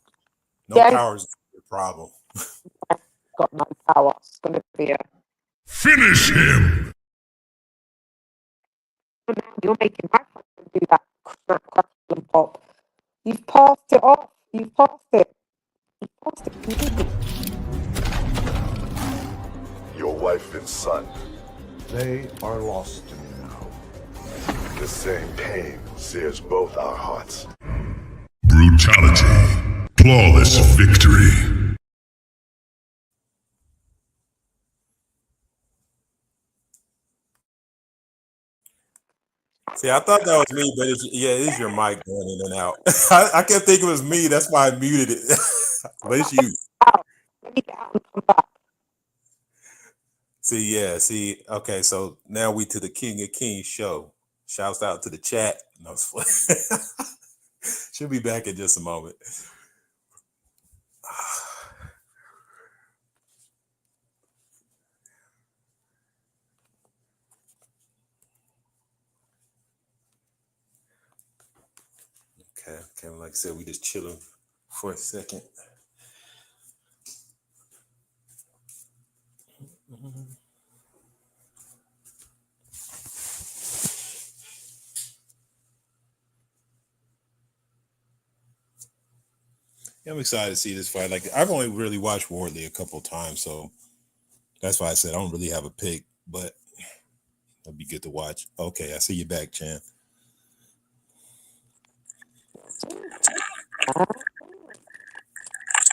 No power is going to be a problem.
Got no power. It's going to be a...
Finish him!
You're making my phone do that snap, crackle, and pop. You've passed it off. You've passed it. You've passed it completely.
Your wife and son.
They are lost to me now.
The same pain sears both our hearts.
Brutality.
Flawless victory.
See, I thought that was me, but yeah, it is your mic going in and out. I kept thinking it was me. That's why I muted it. But it's you.
Let me get out and come back.
See, okay, so now we to the King of Kings show. Shouts out to the chat. No, she'll be back in just a moment. Okay, like I said, we just chilling for a second. Yeah, I'm excited to see this fight. Like, I've only really watched Wardley a couple times, so that's why I said I don't really have a pick, but it'll be good to watch. Okay, I see you back, Chan.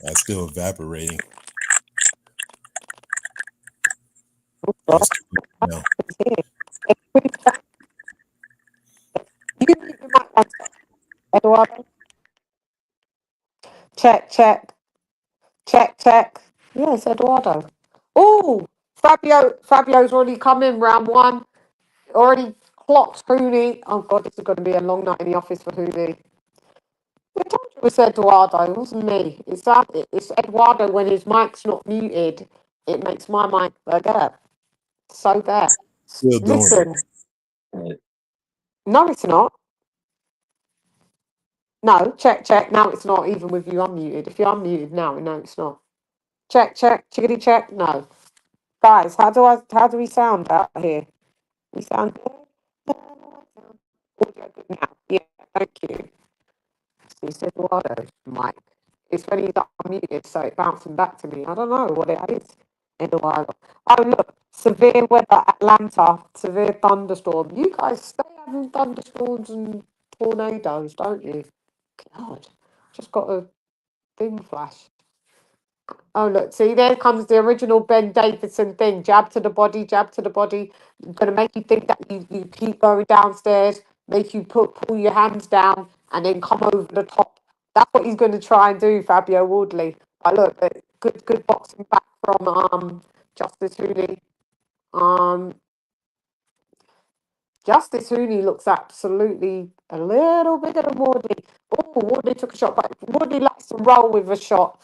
That's still evaporating. No.
Eduardo. Check. Yes, Eduardo. Oh, Fabio's already come in round one. Already clocked Huni. Oh God, this is going to be a long night in the office for Huni. I told you it was Eduardo. It wasn't me. It's Eduardo when his mic's not muted. It makes my mic bigger. So there.
Still doing
Listen. No, it's not. No, check. Now it's not, even with you unmuted. If you're unmuted now, no, it's not. Check, chickadee check. No. Guys, how do we sound out here? We sound good? Audio good now. Yeah, thank you. It's Eduardo's mic. It's when he's unmuted, so it's bouncing back to me. I don't know what it is. Eduardo. Oh look, severe weather, Atlanta, severe thunderstorm. You guys stay having thunderstorms and tornadoes, don't you? God, just got a thing flash. Oh look, see, there comes the original Ben Davidson thing. Jab to the body. Gonna make you think that you keep going downstairs, make you pull your hands down and then come over the top. That's what he's gonna try and do, Fabio Wardley. But look, good boxing back from Justice Huni. Justice Huni looks absolutely a little bigger than Wardley. Oh, Wardley took a shot, but Wardley likes to roll with a shot.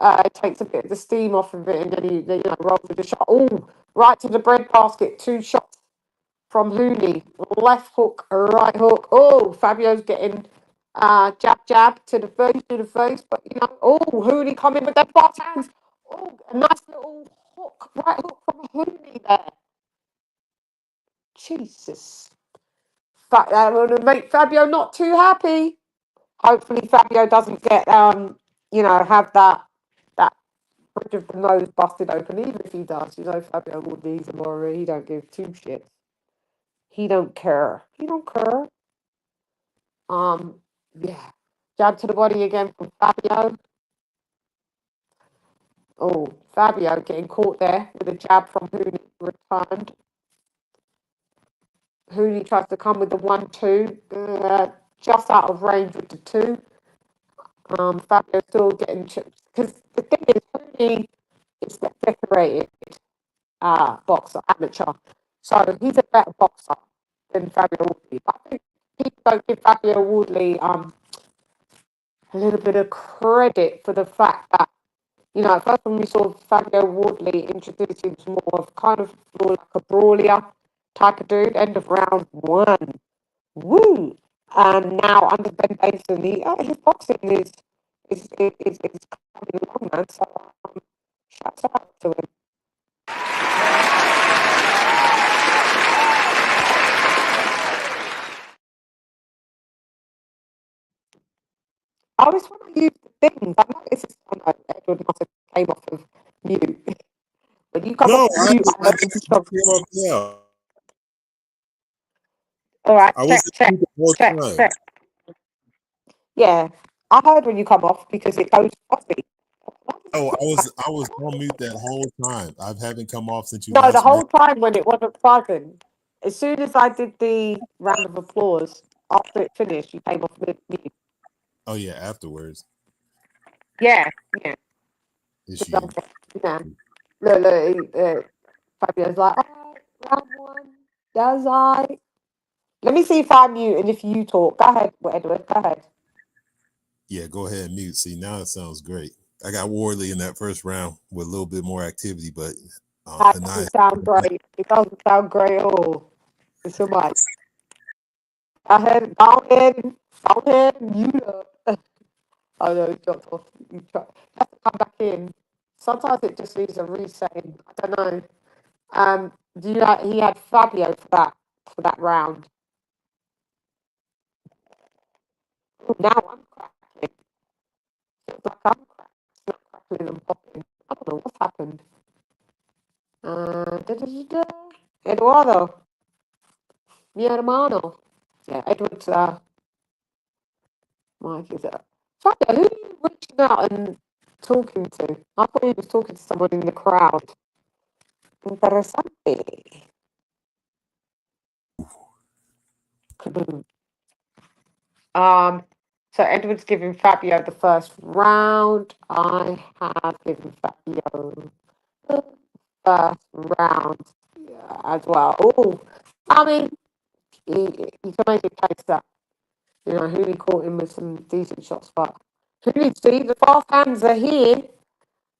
It takes a bit of the steam off of it, and then he rolls with the shot. Oh, right to the breadbasket. 2 shots from Huni. Left hook, right hook. Oh, Fabio's getting jab to the face. But Huni coming with their fast hands. Oh, a nice little hook, right hook from Huni there. Jesus. That will make Fabio not too happy. Hopefully Fabio doesn't get have that bridge of the nose busted open. Even if he does, Fabio would be a warrior. He don't give 2 shits. He don't care. Yeah. Jab to the body again from Fabio. Oh, Fabio getting caught there with a jab from Huni, returned. Huni tries to come with the 1-2, just out of range with the 2. Fabio still getting chips because the thing is, Huni is the decorated boxer, amateur, so he's a better boxer than Fabio Wardley. But I think people don't give Fabio Wardley a little bit of credit for the fact that at first when we saw Fabio Wardley introduced him to more like a brawler type of dude. End of round 1, woo! And now under Ben Davison, his boxing is coming along, man. So shouts out to him. I was trying to use the things. I noticed Edward must have came off of mute. When you come off of mute, I stop. All right, check. Yeah. I heard when you come off because it goes fuzzy.
Oh, I was on mute that whole time. I haven't come off since you
No, the
last
whole
met.
time when it wasn't buzzing. As soon as I did the round of applause, after it finished, you came off mute.
Oh yeah, afterwards.
Yeah, yeah.
It's you.
Yeah. Look, Fabio's like, all right, round one. That's all right. Let me see if I'm mute and if you talk. Go ahead, Edward. Go ahead.
Yeah, go ahead and mute. See, now it sounds great. I got Wardley in that first round with a little bit more activity, but
That
Huni.
doesn't sound great. It doesn't sound great at all. It's so much. Go ahead, mute up. Oh no, it's not off. You have to come back in. Sometimes it just needs a resetting. I don't know. He had Fabio for that round. Ooh, now I'm cracking. Feels like I'm not crackling and popping. I don't know what's happened. Eduardo, mi hermano. Yeah, Edward's mic is up. Fabio, who are you reaching out and talking to? I thought he was talking to someone in the crowd. Interessante. Kaboom. So Edward's giving Fabio the first round. I have given Fabio the first round as well. Oh, I mean, you can make a case that, you know, Huni caught him with some decent shots, but Huni, see, the fast hands are here.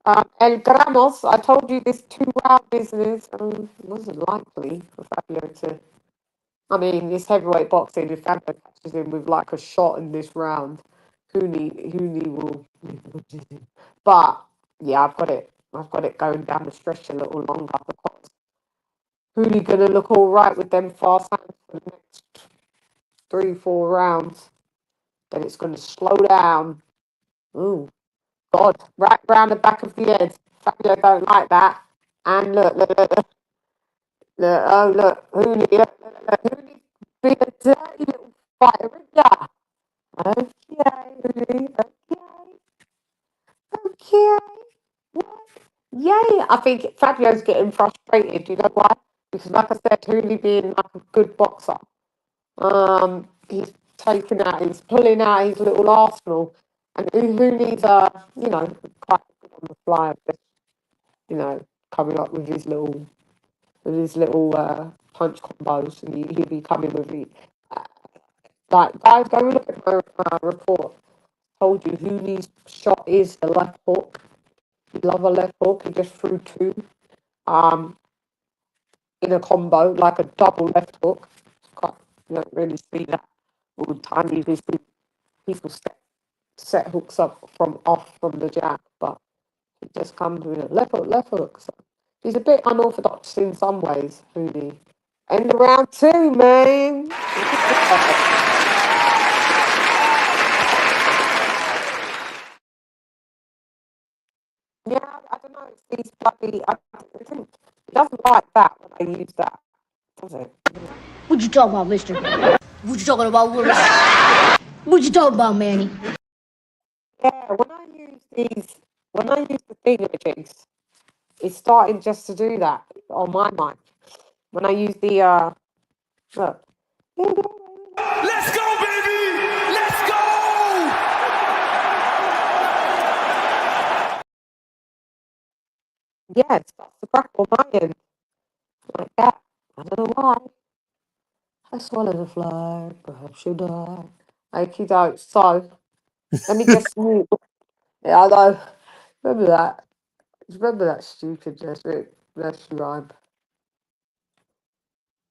El Granos, I told you this 2-round business wasn't likely for Fabio to. I mean, it's heavyweight boxing. If Fabio catches him with like a shot in this round, Huni will. But yeah, I've got it going down the stretch a little longer because Huni gonna look all right with them fast hands for the next 3-4 rounds. Then it's gonna slow down. Ooh, God! Right round the back of the head. Fabio don't like that. And look. Huni, Huni, be a dirty little fighter, yeah. Okay. What? Yay! I think Fabio's getting frustrated. You know why? Because, like I said, Huni being like a good boxer, he's he's pulling out his little arsenal, and Huni's quite good on the fly, just, coming up with his little punch combos, and he'll be coming with it. Like, guys, go look at my report. Told you Huni's shot is the left hook. He love a left hook. He just threw two in a combo, like a double left hook. You don't really see that all the time. Usually see people set hooks up from the jab, but he just comes with a left hook. So he's a bit unorthodox in some ways, Huni. End of round 2, man. Yeah, I don't know. It's these bloody. It doesn't like that when I use that, does it?
What you talking about, mister? What you talking about, Willis? What you talking about, Manny?
Yeah, when I use the thingamajiggies, it's starting just to do that on my mic. When I use the look.
Let's go, baby! Let's go!
Yeah, it starts to crackle my end like that. I don't know why. I swallowed a fly, perhaps you die. Okie doke. So let me just mute. Yeah, I know. Remember that. Remember that stupidness. Let's rhyme.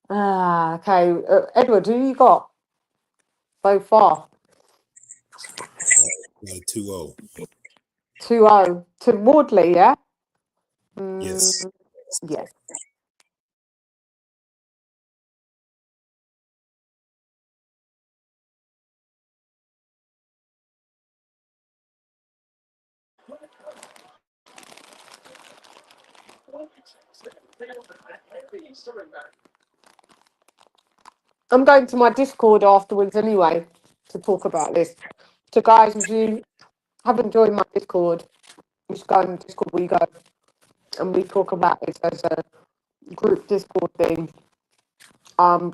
Okay. Edward, who you got so far?
2-0.
2-0 to Wardley, yeah?
Yes.
Yes. I'm going to my Discord afterwards anyway to talk about this. So guys, if you haven't joined my Discord, just go on Discord, we go and we talk about it as a group Discord thing.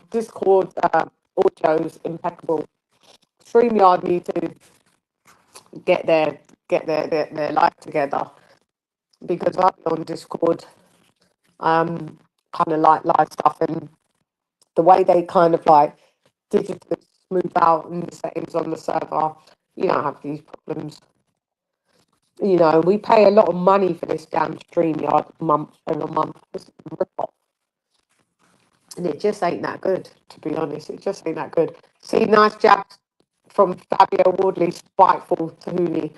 Discord audio is impeccable. StreamYard need to get their life together, because I've been on Discord, kind of like live stuff, and the way they kind of like digitally smooth out and the settings on the server, you don't have these problems. You know, we pay a lot of money for this damn StreamYard month over month. It's a rip-off. And it just ain't that good, to be honest. It just ain't that good. See, nice jabs from Fabio Wardley, spiteful to Huni.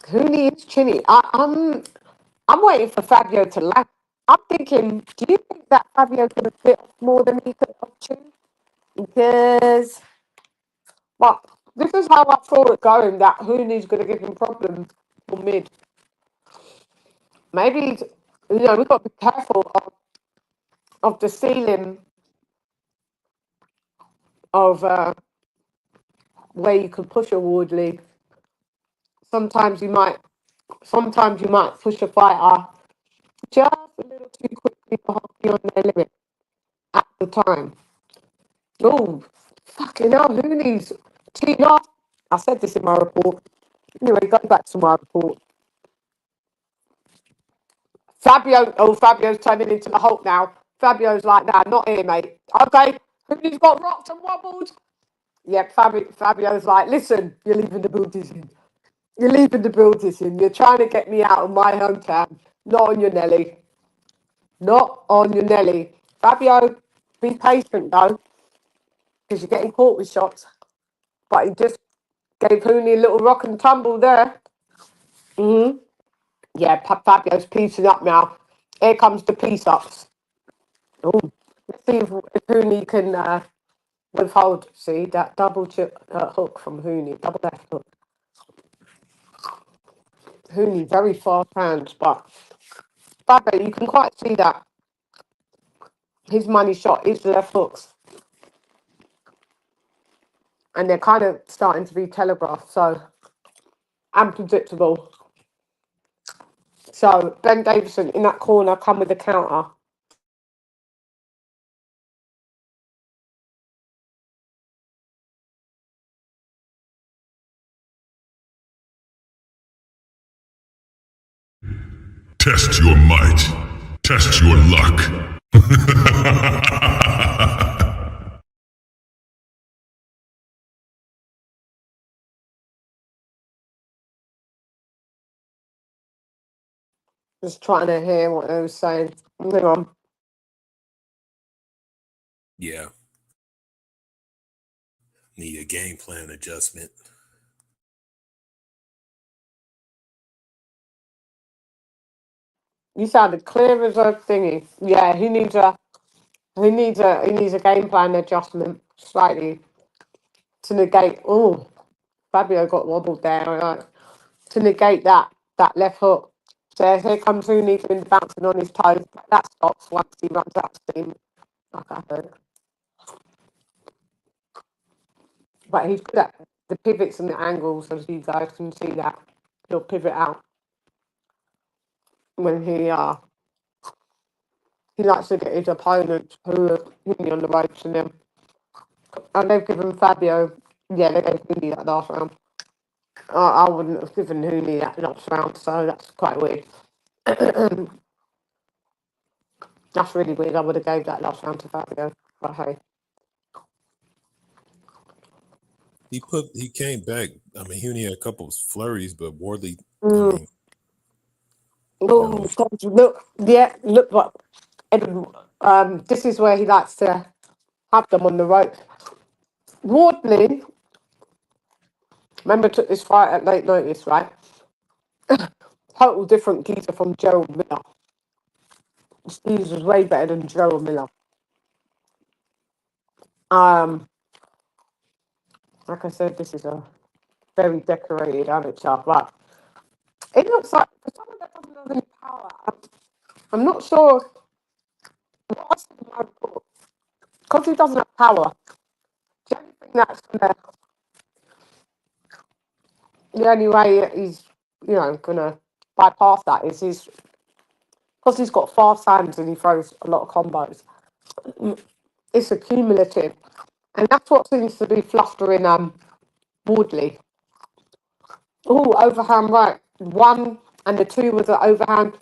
Huni is chinny. I'm waiting for Fabio to land. I'm thinking, do you think that Fabio could have bit off more than he could have chewed? Because, well, this is how I saw it going, that Huni's going to give him problems for mid. Maybe, you know, we've got to be careful of the ceiling of where you can push a Wardley. Sometimes you might push a fighter just a little too quickly beyond their limit at the time. Oh, fucking hell, Huni's too off. I said this in my report. Anyway, go back to my report. Fabio's turning into the Hulk now. Fabio's like, nah, not here, mate. Okay, Huni's got rocked and wobbled. Yep, Fabio's like, listen, you're leaving the building. You're leaving the building. You're trying to get me out of my hometown. Not on your Nelly. Not on your Nelly. Fabio, be patient though, because you're getting caught with shots. But he just gave Huni a little rock and tumble there. Yeah, Fabio's piecing up now. Here comes the piece ups. Oh, let's see if Huni can withhold. See that double hook from Huni, double left hook. Huni very fast hands, but Fabio, you can quite see that his money shot is left hooks, and they're kind of starting to be telegraphed, so unpredictable. So Ben Davison in that corner, come with the counter.
Test your might. Test your luck.
Just trying to hear what they were saying. Hang on.
Yeah. Need a game plan adjustment.
You sounded clear as a thingy. Yeah, he needs a game plan adjustment slightly to negate. Oh, Fabio got wobbled there. Right, to negate that left hook. So here comes Huni doing the bouncing on his toes. That stops once he runs out of steam. Like I heard. But he's good at the pivots and the angles, as you guys can see that. He'll pivot out when he likes to get his opponents who are Huni on the ropes, and they've given Fabio, yeah, they gave Huni that last round. I wouldn't have given Huni that last round, so that's quite weird. That's really weird. I would have gave that last round to Fabio, but hey.
He came back. I mean, Huni had a couple of flurries, but Wardley.
Oh, look, yeah, look what. This is where he likes to have them on the rope. Wardley, remember, took this fight at late notice, right? Total different geezer from Gerald Miller. Steve was way better than Gerald Miller. Like I said, this is a very decorated amateur, but it looks like for someone that doesn't have any power, I'm not sure what I said in my report. Because he doesn't have power, the only thing that's gonna the only way he's, gonna bypass that is because he's got fast hands and he throws a lot of combos. It's accumulative, and that's what seems to be flustering Wardley. Oh, overhand right, 1 and the 2 was an overhand.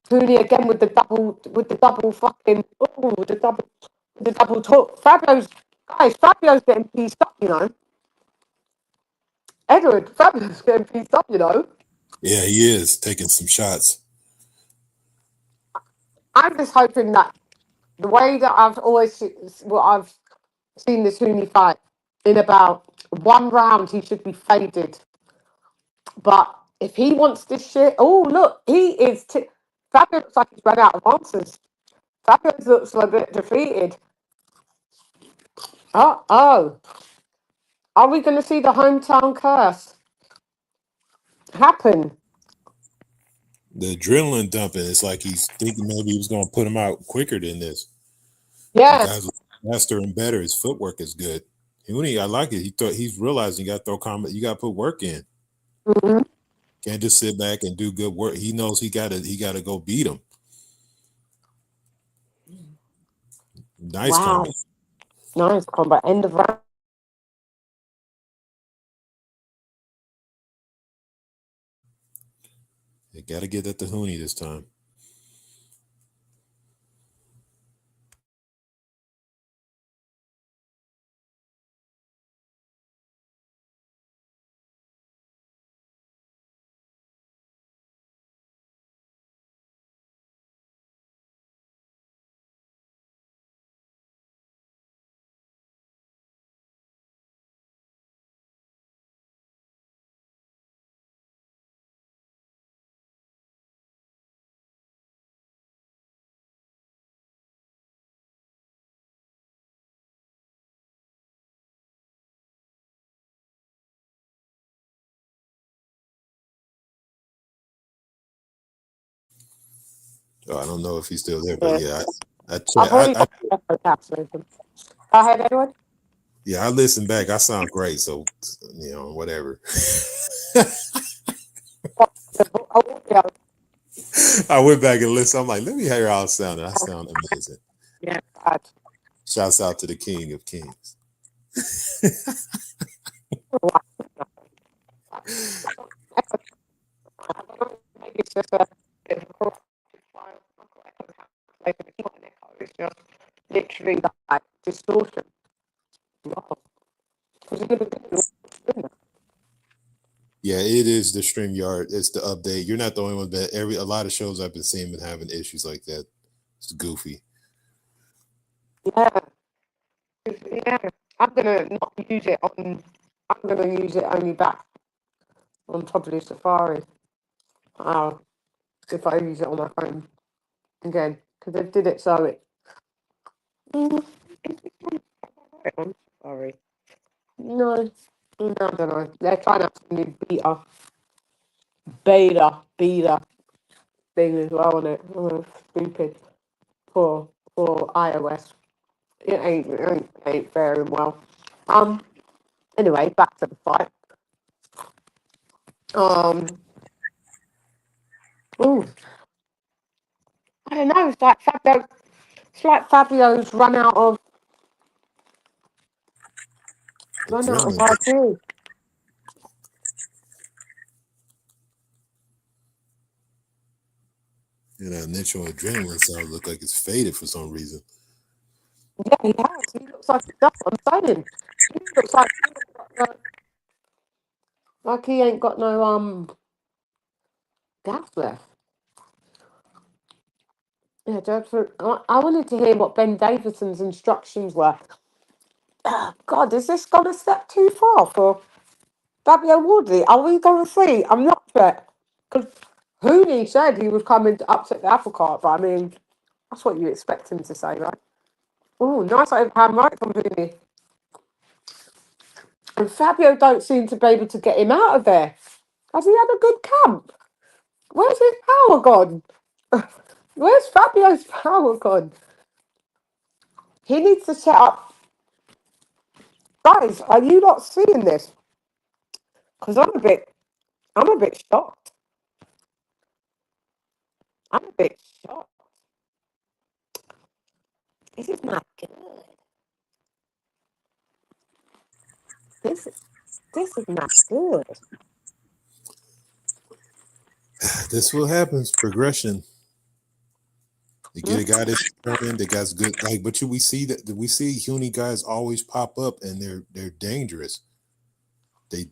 Huni again with the double fucking the double talk. Fabio's getting pieced up, Edward, Fabio's getting pieced up,
Yeah, he is taking some shots.
I'm just hoping that the way that I've seen this Huni fight, in about 1 round he should be faded. But if he wants this shit, oh look, he is. Fabio looks like he's run out of answers. Fabio looks a bit defeated. Oh, are we going to see the hometown curse happen?
The adrenaline dumping. It's like he's thinking maybe he was going to put him out quicker than this.
Yeah,
the guys faster and better. His footwork is good. Huni, I like it. He's realizing you got to throw comment. You got to put work in.
Mm-hmm.
Can't just sit back and do good work. He knows he got to go beat him. Nice combo.
Nice combo. End of round.
You got to get at the Huni this time. Oh, I don't know if he's still there, but yeah,
Go ahead, Edward.
Yeah, I listened back. I sound great, so whatever. I went back and listened. I'm like, let me hear how I sound. I sound amazing.
Yeah.
Shouts out to the King of Kings.
It's just a bit of it's just literally like distortion.
Yeah, it is the StreamYard. It's the update. You're not the only one, but a lot of shows I've been seeing been having issues like that. It's goofy.
Yeah. I'm gonna not use it on. I'm gonna use it only back on probably Safari. If I use it on my phone again, because they did it so it. Sorry. No, I don't know. They're trying to have new beta thing as well on it. Oh, stupid. For iOS, it ain't faring well. Anyway, back to the fight. Ooh, I don't know. It's like Fabio's run out of ideas.
Initial adrenaline cells look like it's faded for some reason.
Yeah, he has. He looks like that's what I'm saying. He looks like he ain't got no gas left. Yeah, I wanted to hear what Ben Davison's instructions were. God, is this gone a step too far for Fabio Wardley? Are we going to see? I'm not sure. Because Huni said he was coming to upset the apple cart, but I mean, that's what you expect him to say, right? Oh, nice overhand right from Huni. And Fabio don't seem to be able to get him out of there. Has he had a good camp? Where's his power gone? Where's Fabio's power gone? He needs to set up. Guys, are you not seeing this? Because I'm a bit I'm a bit shocked. I'm a bit shocked. This is not good. This is not good.
This is what happens. Progression. You get a guy that's determined, that guy's good. Like, but we see Huni guys always pop up, and they're dangerous. They're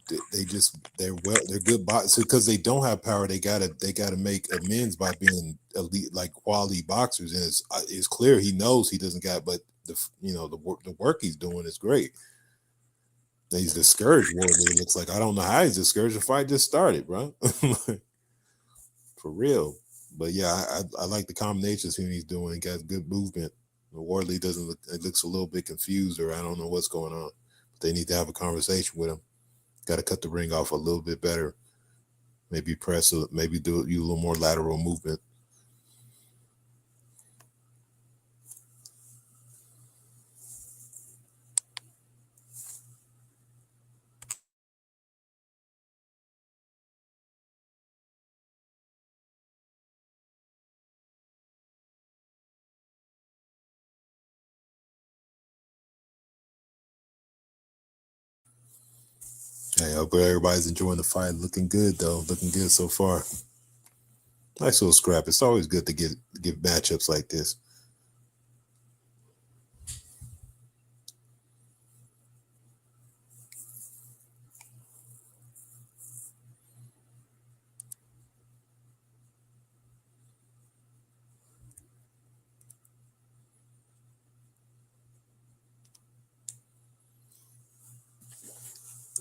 good boxers because they don't have power. They gotta make amends by being elite, like quality boxers. And it's clear he knows he doesn't got, but the work he's doing is great. He's discouraged. Wardley, it looks like. I don't know how he's discouraged. The fight just started, bro. For real. But yeah, I like the combinations he's doing. He got good movement. Wardley doesn't look. It looks a little bit confused, or I don't know what's going on. But they need to have a conversation with him. Got to cut the ring off a little bit better. Maybe press. Maybe do a little more lateral movement. Hey, I hope everybody's enjoying the fight. Looking good though. Looking good so far. Nice little scrap. It's always good to get matchups like this.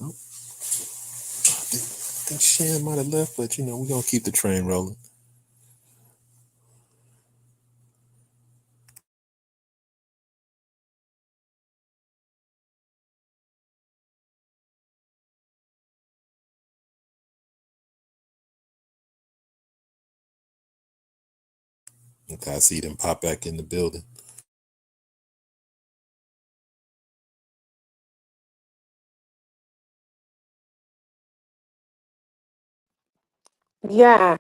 Oh, I think CHANN might have left, but we're gonna keep the train rolling. Okay, I see them pop back in the building.
Yeah,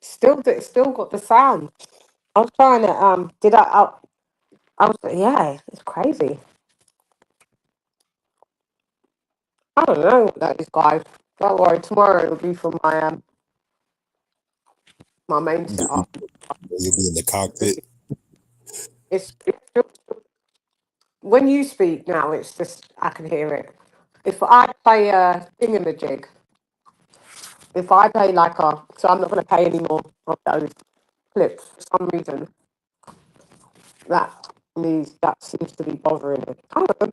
still got the sound. I was trying to yeah, it's crazy. I don't know what that is, guys. Don't worry, tomorrow it'll be from my main setup.
You'll be in the cockpit.
It's when you speak now, it's just I can hear it. If I play a thingamajig, if I play so I'm not going to play any more of those clips for some reason. That seems to be bothering me. I don't know.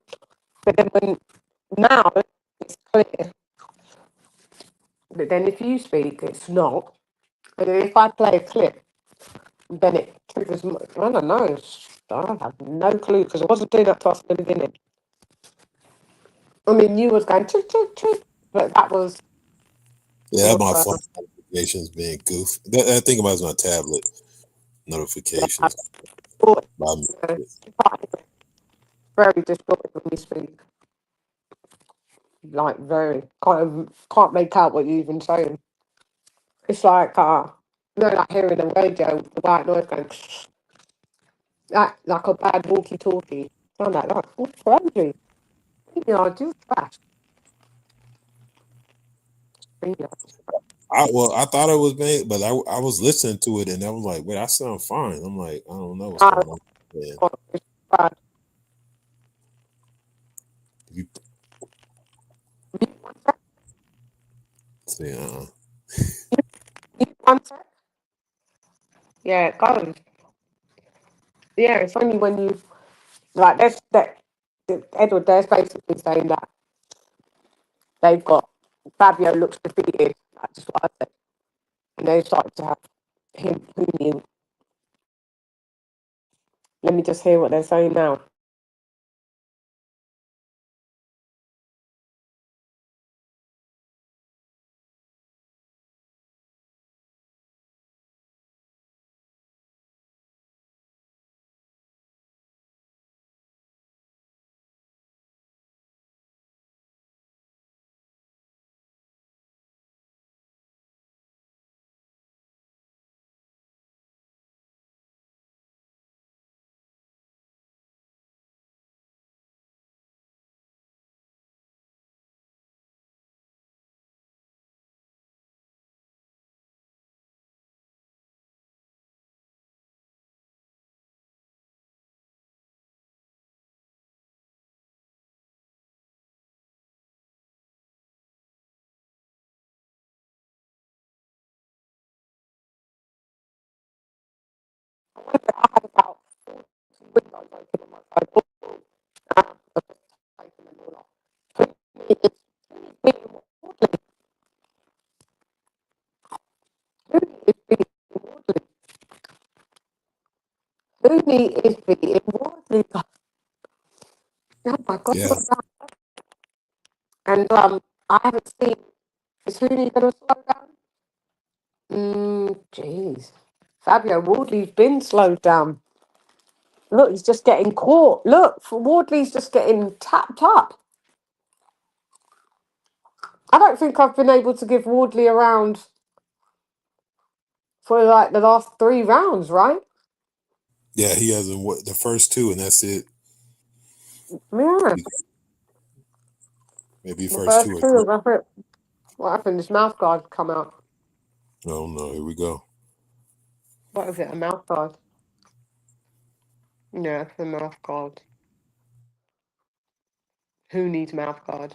But then now it's clear. But then if you speak, it's not. And then if I play a clip, then it triggers. I don't know. I have no clue because I wasn't doing that to us in the beginning. I mean, you was going chick chick chick, but that was
My phone notifications being goofy. I think about it, my tablet notifications.
Very distorted when you speak. Like very can't make out what you're even saying. It's like like hearing a radio, the white noise going like a bad walkie-talkie. Sound like that. What's crazy? I do trash.
I thought it was made, but I was listening to it and I was like, wait, I sound fine. I'm like, I don't know what's going on. Yeah. See,
Yeah, it goes. Yeah, it's only when you like Edward, there's basically saying that they've got Fabio looks defeated. That's just what I said. And they started to have him who knew. Let me just hear what they're saying now. I had about 40 windows open on my phone. Taking them all off. Huni is beating Wardley. Oh my god!
Yeah,
And I haven't seen. Is Huni going to slow down? Jeez. Fabio Wardley's been slowed down. Look, he's just getting caught. Look, Wardley's just getting tapped up. I don't think I've been able to give Wardley a round for like the last 3 rounds, right?
yeah, he hasn't the first 2, and that's it.
Yeah.
Maybe
The
first 2
first
or 3.
2, what happened? His mouth guard come out.
Oh no, here we go.
What is it? A mouth guard? Yeah, it's a mouth guard. Who needs mouth guard?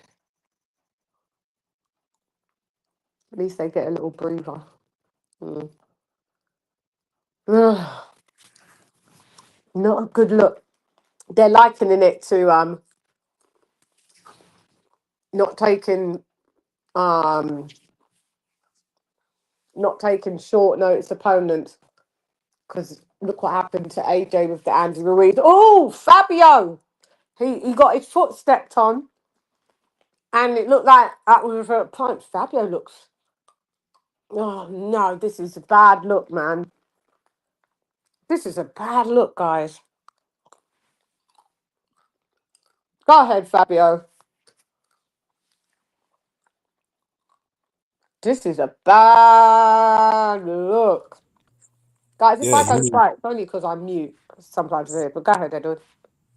At least they get a little breather. Ugh. Not a good look. They're likening it to not taking short notice opponents, because look what happened to AJ with the Andy Ruiz. Oh, Fabio! He got his foot stepped on, and it looked like that was a punch. Fabio looks. Oh no, this is a bad look, man. This is a bad look, guys. Go ahead, Fabio. This is a bad look. Guys, if
Yeah,
I don't fight, it's only because I'm mute sometimes here. But go ahead, Edward.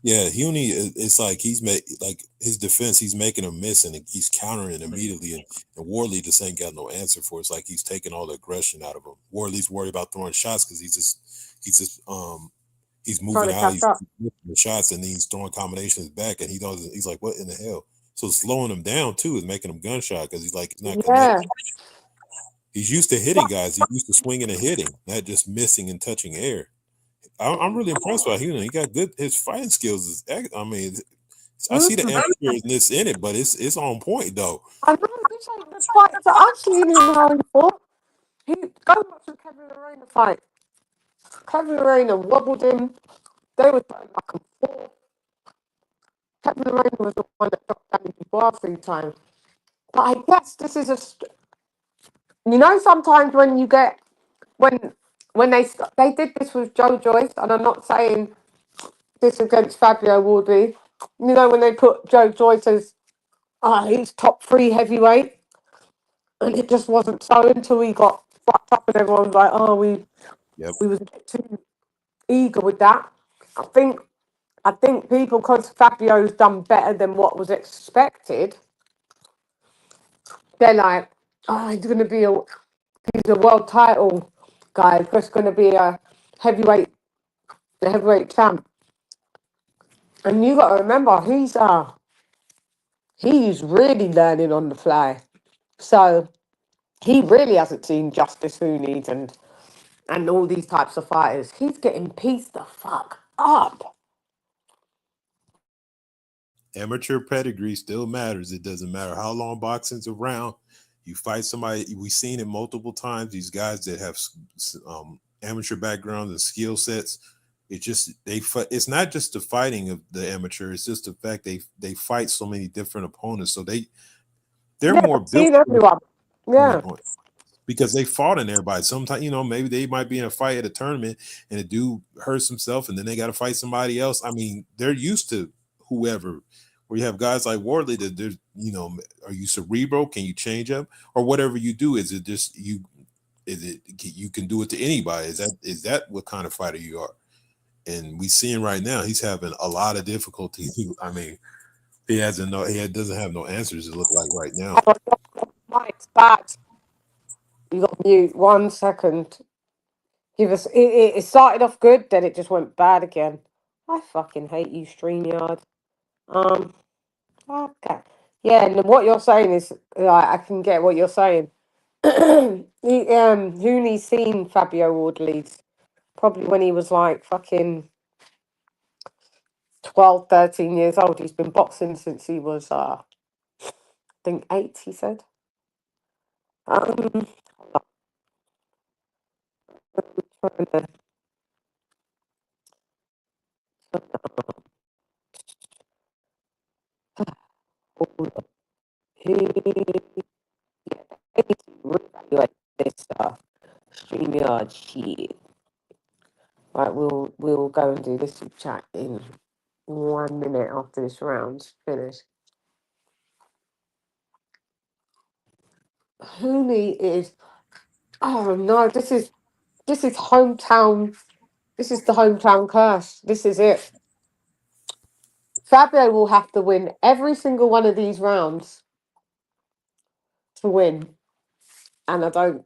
yeah, Huni. It's like he's like his defense. He's making a miss, and he's countering it immediately. And Wardley just ain't got no answer for it. It's like he's taking all the aggression out of him. Wardley's worried about throwing shots because he's
Trying
moving
to
out.
catch
He's
up.
the shots, and then he's throwing combinations back, and he doesn't. He's like, what in the hell? So slowing him down too is making him gunshot because he's like he's not
Yeah.
connecting. He's used to hitting guys. He's used to swinging and hitting, not just missing and touching air. I'm really impressed by him. He got good. His fighting skills is. I mean, I see the amateurishness in it, but it's on point though.
I know this ain't the fight that I've seen him going for. Go watch the Kevin Arena fight. Kevin Arena wobbled him. They were going back and forth. Kevin Arena was the one that dropped down his bar 3 times. But I guess this is sometimes when you get when they did this with Joe Joyce, and I'm not saying this against Fabio Wardley. When they put Joe Joyce as he's top 3 heavyweight, and it just wasn't so until he got fucked up, and everyone was like, "Oh, we was a bit too eager with that." I think people, because Fabio's done better than what was expected, they're like, "Oh, he's a world title guy. He's just going to be a heavyweight champ." And you got to remember, he's really learning on the fly. So he really hasn't seen Justice Huni and all these types of fighters. He's getting pieced the fuck up.
Amateur pedigree still matters. It doesn't matter how long boxing's around. You fight somebody. We've seen it multiple times. These guys that have amateur backgrounds and skill sets. It just it's not just the fighting of the amateur. It's just the fact they fight so many different opponents. So they're more built.
Everyone. Yeah.
Because they fought in everybody. Sometimes, maybe they might be in a fight at a tournament and a dude hurts himself and then they got to fight somebody else. I mean, they're used to whoever. Where you have guys like Wardley that there's, are you cerebral? Can you change up or whatever you do? Is it just you? Is it you can do it to anybody? Is that what kind of fighter you are? And we seeing right now he's having a lot of difficulty. I mean, he doesn't have no answers. It look like right now.
Mike's back. You got mute 1 second. Give us. It started off good, then it just went bad again. I fucking hate you, StreamYard. Okay. Yeah, and what you're saying is, I can get what you're saying. Huni's seen Fabio Wardley's Probably when he was like fucking 12, 13 years old. He's been boxing since he was, I think, 8, he said. This StreamYard shit. Right, we'll go and do this chat in 1 minute after this round's finished. Huni is, oh no, this is hometown. This is the hometown curse. This is it. Fabio will have to win every single one of these rounds to win, and I don't.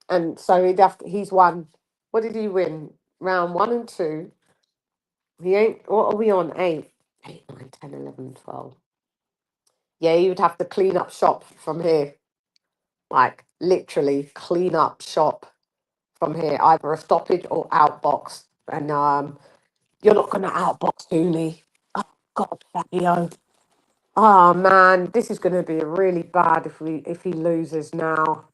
And so he's won. What did he win? Round 1 and 2. He ain't. What are we on? 8, 8, 9, 10, 11, 12. Yeah, he would have to clean up shop from here. Like literally clean up shop from here. Either a stoppage or outbox. And you're not gonna outbox Huni. Oh God, Fabio. Oh man, this is gonna be really bad if he loses now.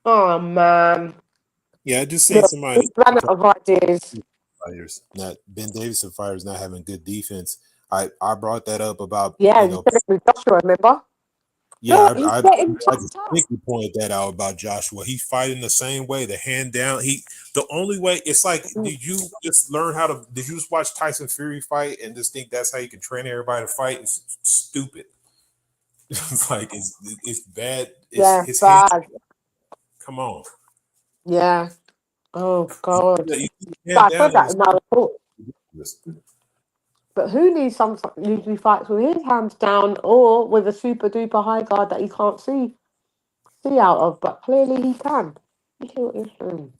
Oh man.
Yeah, I just seen
Look,
somebody
he's run out of ideas.
fighters. Not Ben Davison fighters not having good defense. I brought that up about
Yeah, you said it with Joshua, remember?
Yeah,
Look, he's
I
getting
just
chopped up.
think you pointed that out about Joshua. He's fighting the same way, the hand down. The only way it's like, did you just learn how to? Did you just watch Tyson Fury fight and just think that's how you can train everybody to fight? It's stupid. It's like it's bad.
Yeah,
His hands.
bad.
Come on.
Yeah. Oh God.
You
Yeah,
hand
I said
down
that
and
in my report.
it's
But who needs usually fights with his hands down or with a super duper high guard that he can't see out of, but clearly he can. You see what you're saying?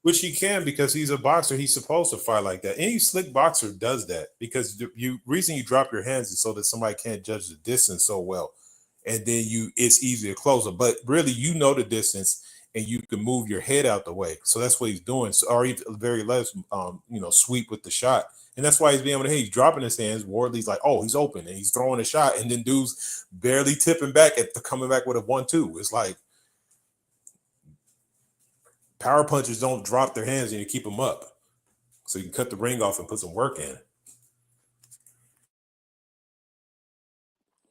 Which he can because he's a boxer. He's supposed to fight like that. Any slick boxer does that because reason you drop your hands is so that somebody can't judge the distance so well, and then it's easier to close them. But really, you know the distance and you can move your head out the way. So that's what he's doing. So, or even very less, sweep with the shot, and that's why he's being able to. Hey, he's dropping his hands. Wardley's like, oh, he's open, and he's throwing a shot, and then dude's barely tipping back coming back with a 1-2. It's like. Power punchers don't drop their hands and you keep them up. So you can cut the ring off and put some work in.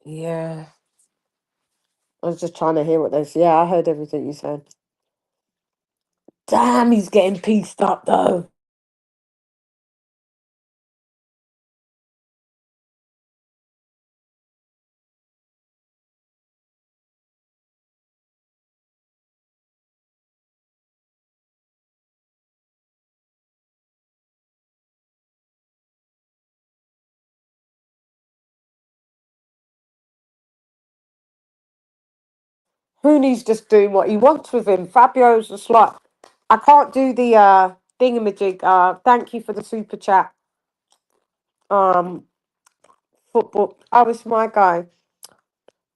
Yeah. I was just trying to hear what they said. Yeah, I heard everything you said. Damn, he's getting pieced up though. Huni's just doing what he wants with him. Fabio's just like, I can't do the thingamajig. Thank you for the super chat. Football. Oh, it's my guy.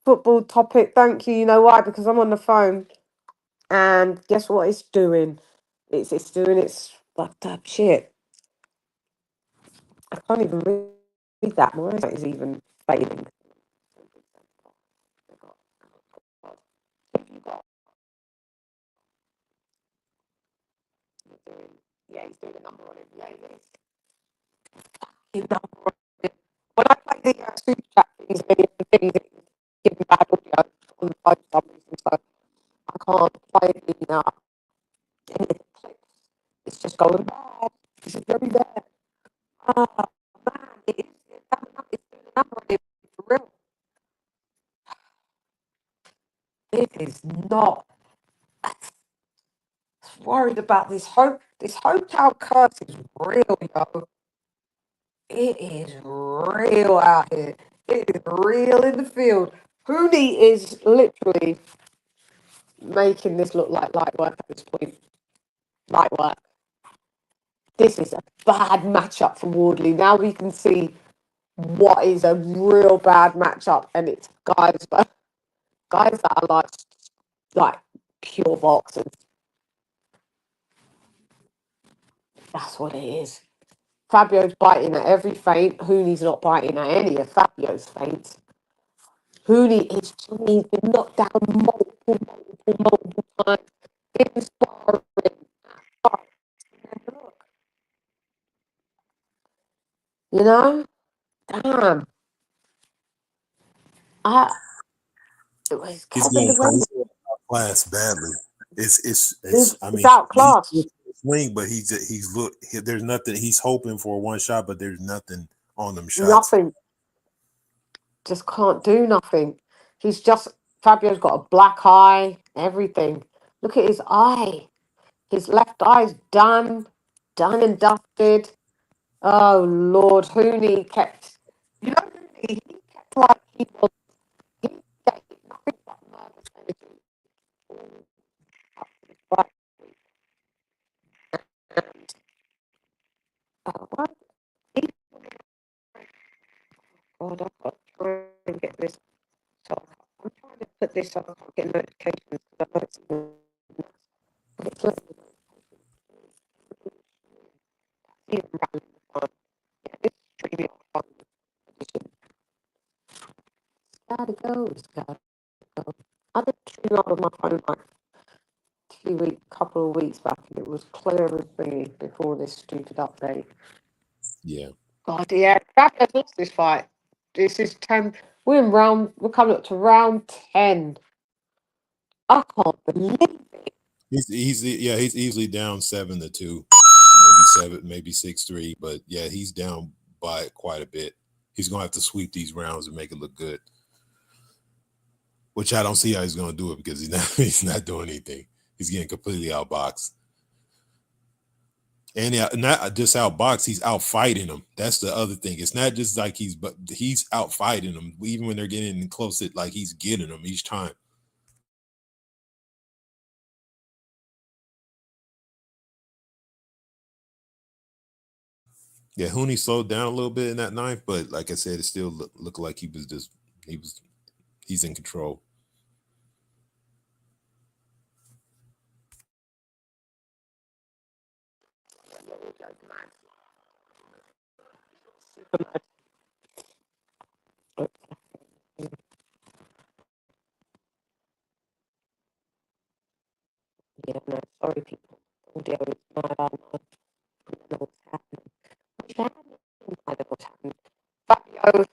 Football topic. Thank you. You know why? Because I'm on the phone. And guess what it's doing? It's doing its fucked up shit. I can't even read that. My eyesight is even failing. Yeah, he's doing a number on it. Yeah, he is. When I play the super chat things, many of the things that give me bad audio on the phone for some reason, so I can't play any of the clips. It's just going bad. This is very bad. Oh man, it's doing a number on it for real. It is not. Worried about this hotel curse is real, yo. It is real out here. It is real in the field. Huni is literally making this look like light work at this point. Light work. This is a bad matchup for Wardley. Now we can see what is a real bad matchup, and it's guys that are like pure boxers. That's what it is. Fabio's biting at every feint. Huni's not biting at any of Fabio's feints. Huni is he's been knocked down multiple times in sparring. Look, you know, damn. It was
He's
Kevin
getting
Durant.
outclassed badly.
He's
I mean,
outclassed.
he's swing, but there's nothing. He's hoping for one shot, but there's nothing on them shots.
Nothing. Just can't do nothing. He's just Fabio's got a black eye, everything. Look at his eye. His left eye's done and dusted. Oh Lord, Huni kept he kept like he was he gave nothing but nervous energy. Right. And what? God, I've got to try and get this. So I'm trying to put this up. I can't get notifications because I know it's even rather fun. Yeah, this is pretty fun. Gotta go, it's gotta go. I did stream out of my phone like couple of weeks back, and it was clear as me before this stupid update.
Yeah.
God, yeah, Crap has lost this fight. This is 10. We're coming up to round 10. I can't believe it.
He's easily down 7-2, maybe 6-3, but yeah, he's down by quite a bit. He's gonna have to sweep these rounds and make it look good, which I don't see how he's gonna do it because he's not doing anything. He's getting completely outboxed, and not just outboxed. He's out fighting him. That's the other thing. It's not just like he's out fighting him. Even when they're getting close, like he's getting them each time. Yeah, Huni slowed down a little bit in that ninth, but like I said, it still looked like he's in control.
Yeah, no, sorry, people. Audio is mad. I don't know what's happening. What's happening? I don't know what's happening. Fabio,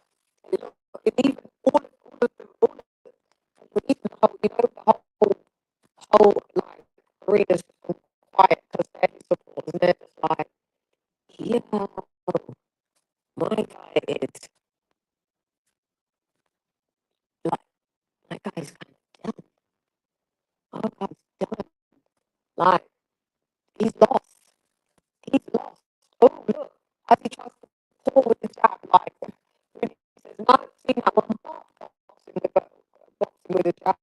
even all of them, even the whole, the whole like arena's quiet because they're his supporters, and they're just like, yeah, my guy is like, my guy's kind of done. My guy's done. Like, he's lost. He's lost. Oh, look, as he tries to pull with the jab, like, when he says, no, see that one, boxing with a jab.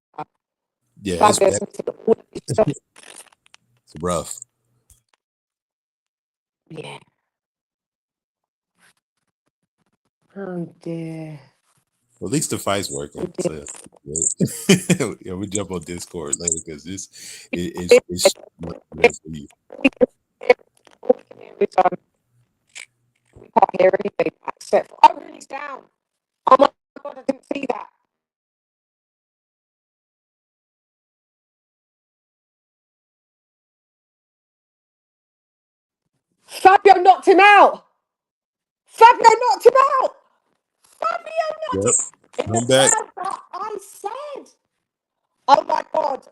Yeah,
Fabio's missing all of his shots.
it's rough.
Yeah. Oh dear.
Well, at least the fight's working. So yeah, we jump on Discord later because it's
We can't hear anything except for, oh, he's down. Oh my God, I didn't see that. Fabio knocked him out. Fabio knocked him out. Fabio knocked him in the
back.
round that I said. Oh my God.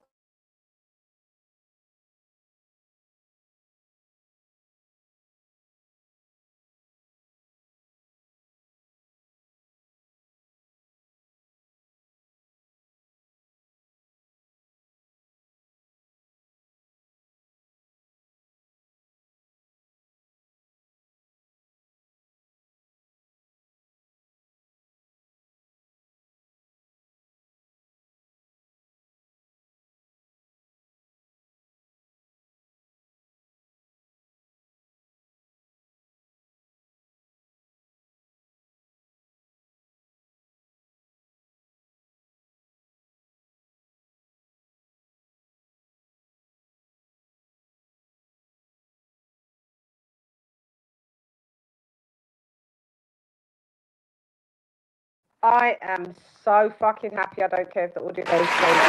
I am so fucking happy. I don't care if the audio goes crazy.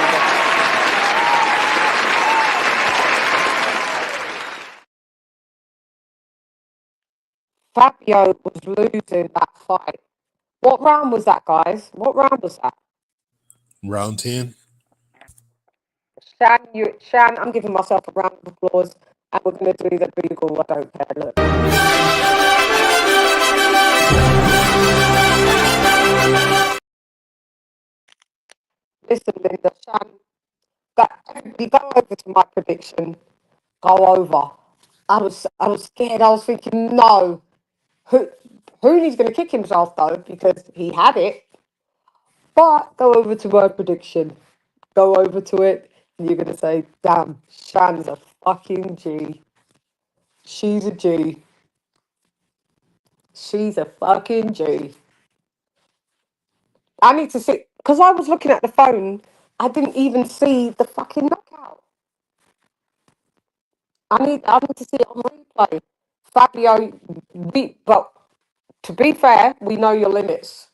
Fabio was losing that fight. What round was that, guys? What round was that?
Round 10.
Shan, I'm giving myself a round of applause, and we're going to do the Google. I don't care. Look. Listen, Linda, Shan, everybody go over to my prediction. Go over. I was scared. I was thinking, no. Huni's going to kick himself, though, because he had it. But go over to my prediction. Go over to it, and you're going to say, damn, Shan's a fucking G. She's a G. She's a fucking G. I need to see, because I was looking at the phone, I didn't even see the fucking knockout. I need to see it on replay. Fabio, but to be fair, we know your limits.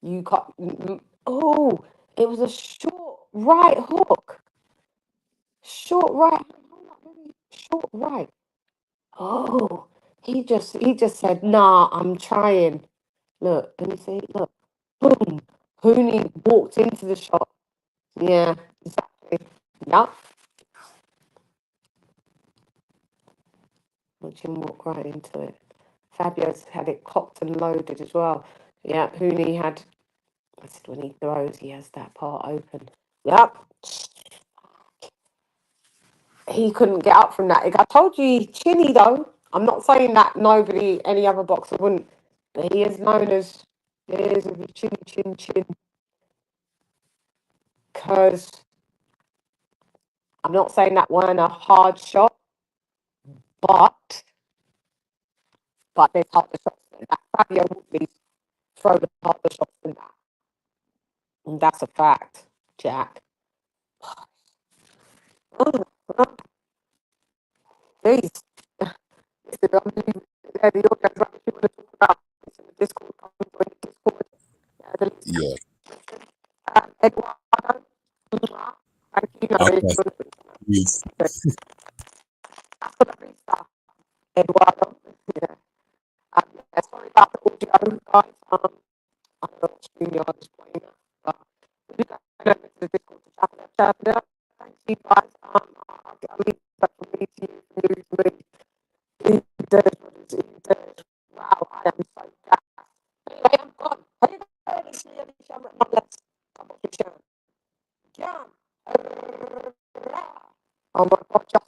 You can't. Oh, it was a short right hook. Short right. Short right. Oh, he just said, nah, I'm trying. Look, let me see. Look, boom. Huni walked into the shot. Yeah, exactly. Yup. Watch him walk right into it. Fabio's had it cocked and loaded as well. Yeah, Huni had. I said when he throws, he has that part open. Yep. He couldn't get up from that. I told you he's chinny though. I'm not saying that any other boxer wouldn't, but he is known as a chin. Because I'm not saying that weren't a hard shot, but there's harder shots than that. Fabio Woodley throw the harder shots than that. And that's a fact, Jack. Jeez.
Yeah.
Eduardo.
Okay. Yes.
Eduardo. Yeah. Sorry about the audio, guys. I don't know what StreamYard is playing at, but if you guys go over to the Discord to chat it up, thank you guys. I'll leave that for me to you. He does. Wow, I am so gassed. Anyway, I'm gone. Hey, let's see Alicia. Let's come on to Chan. Chan. Oh my God, just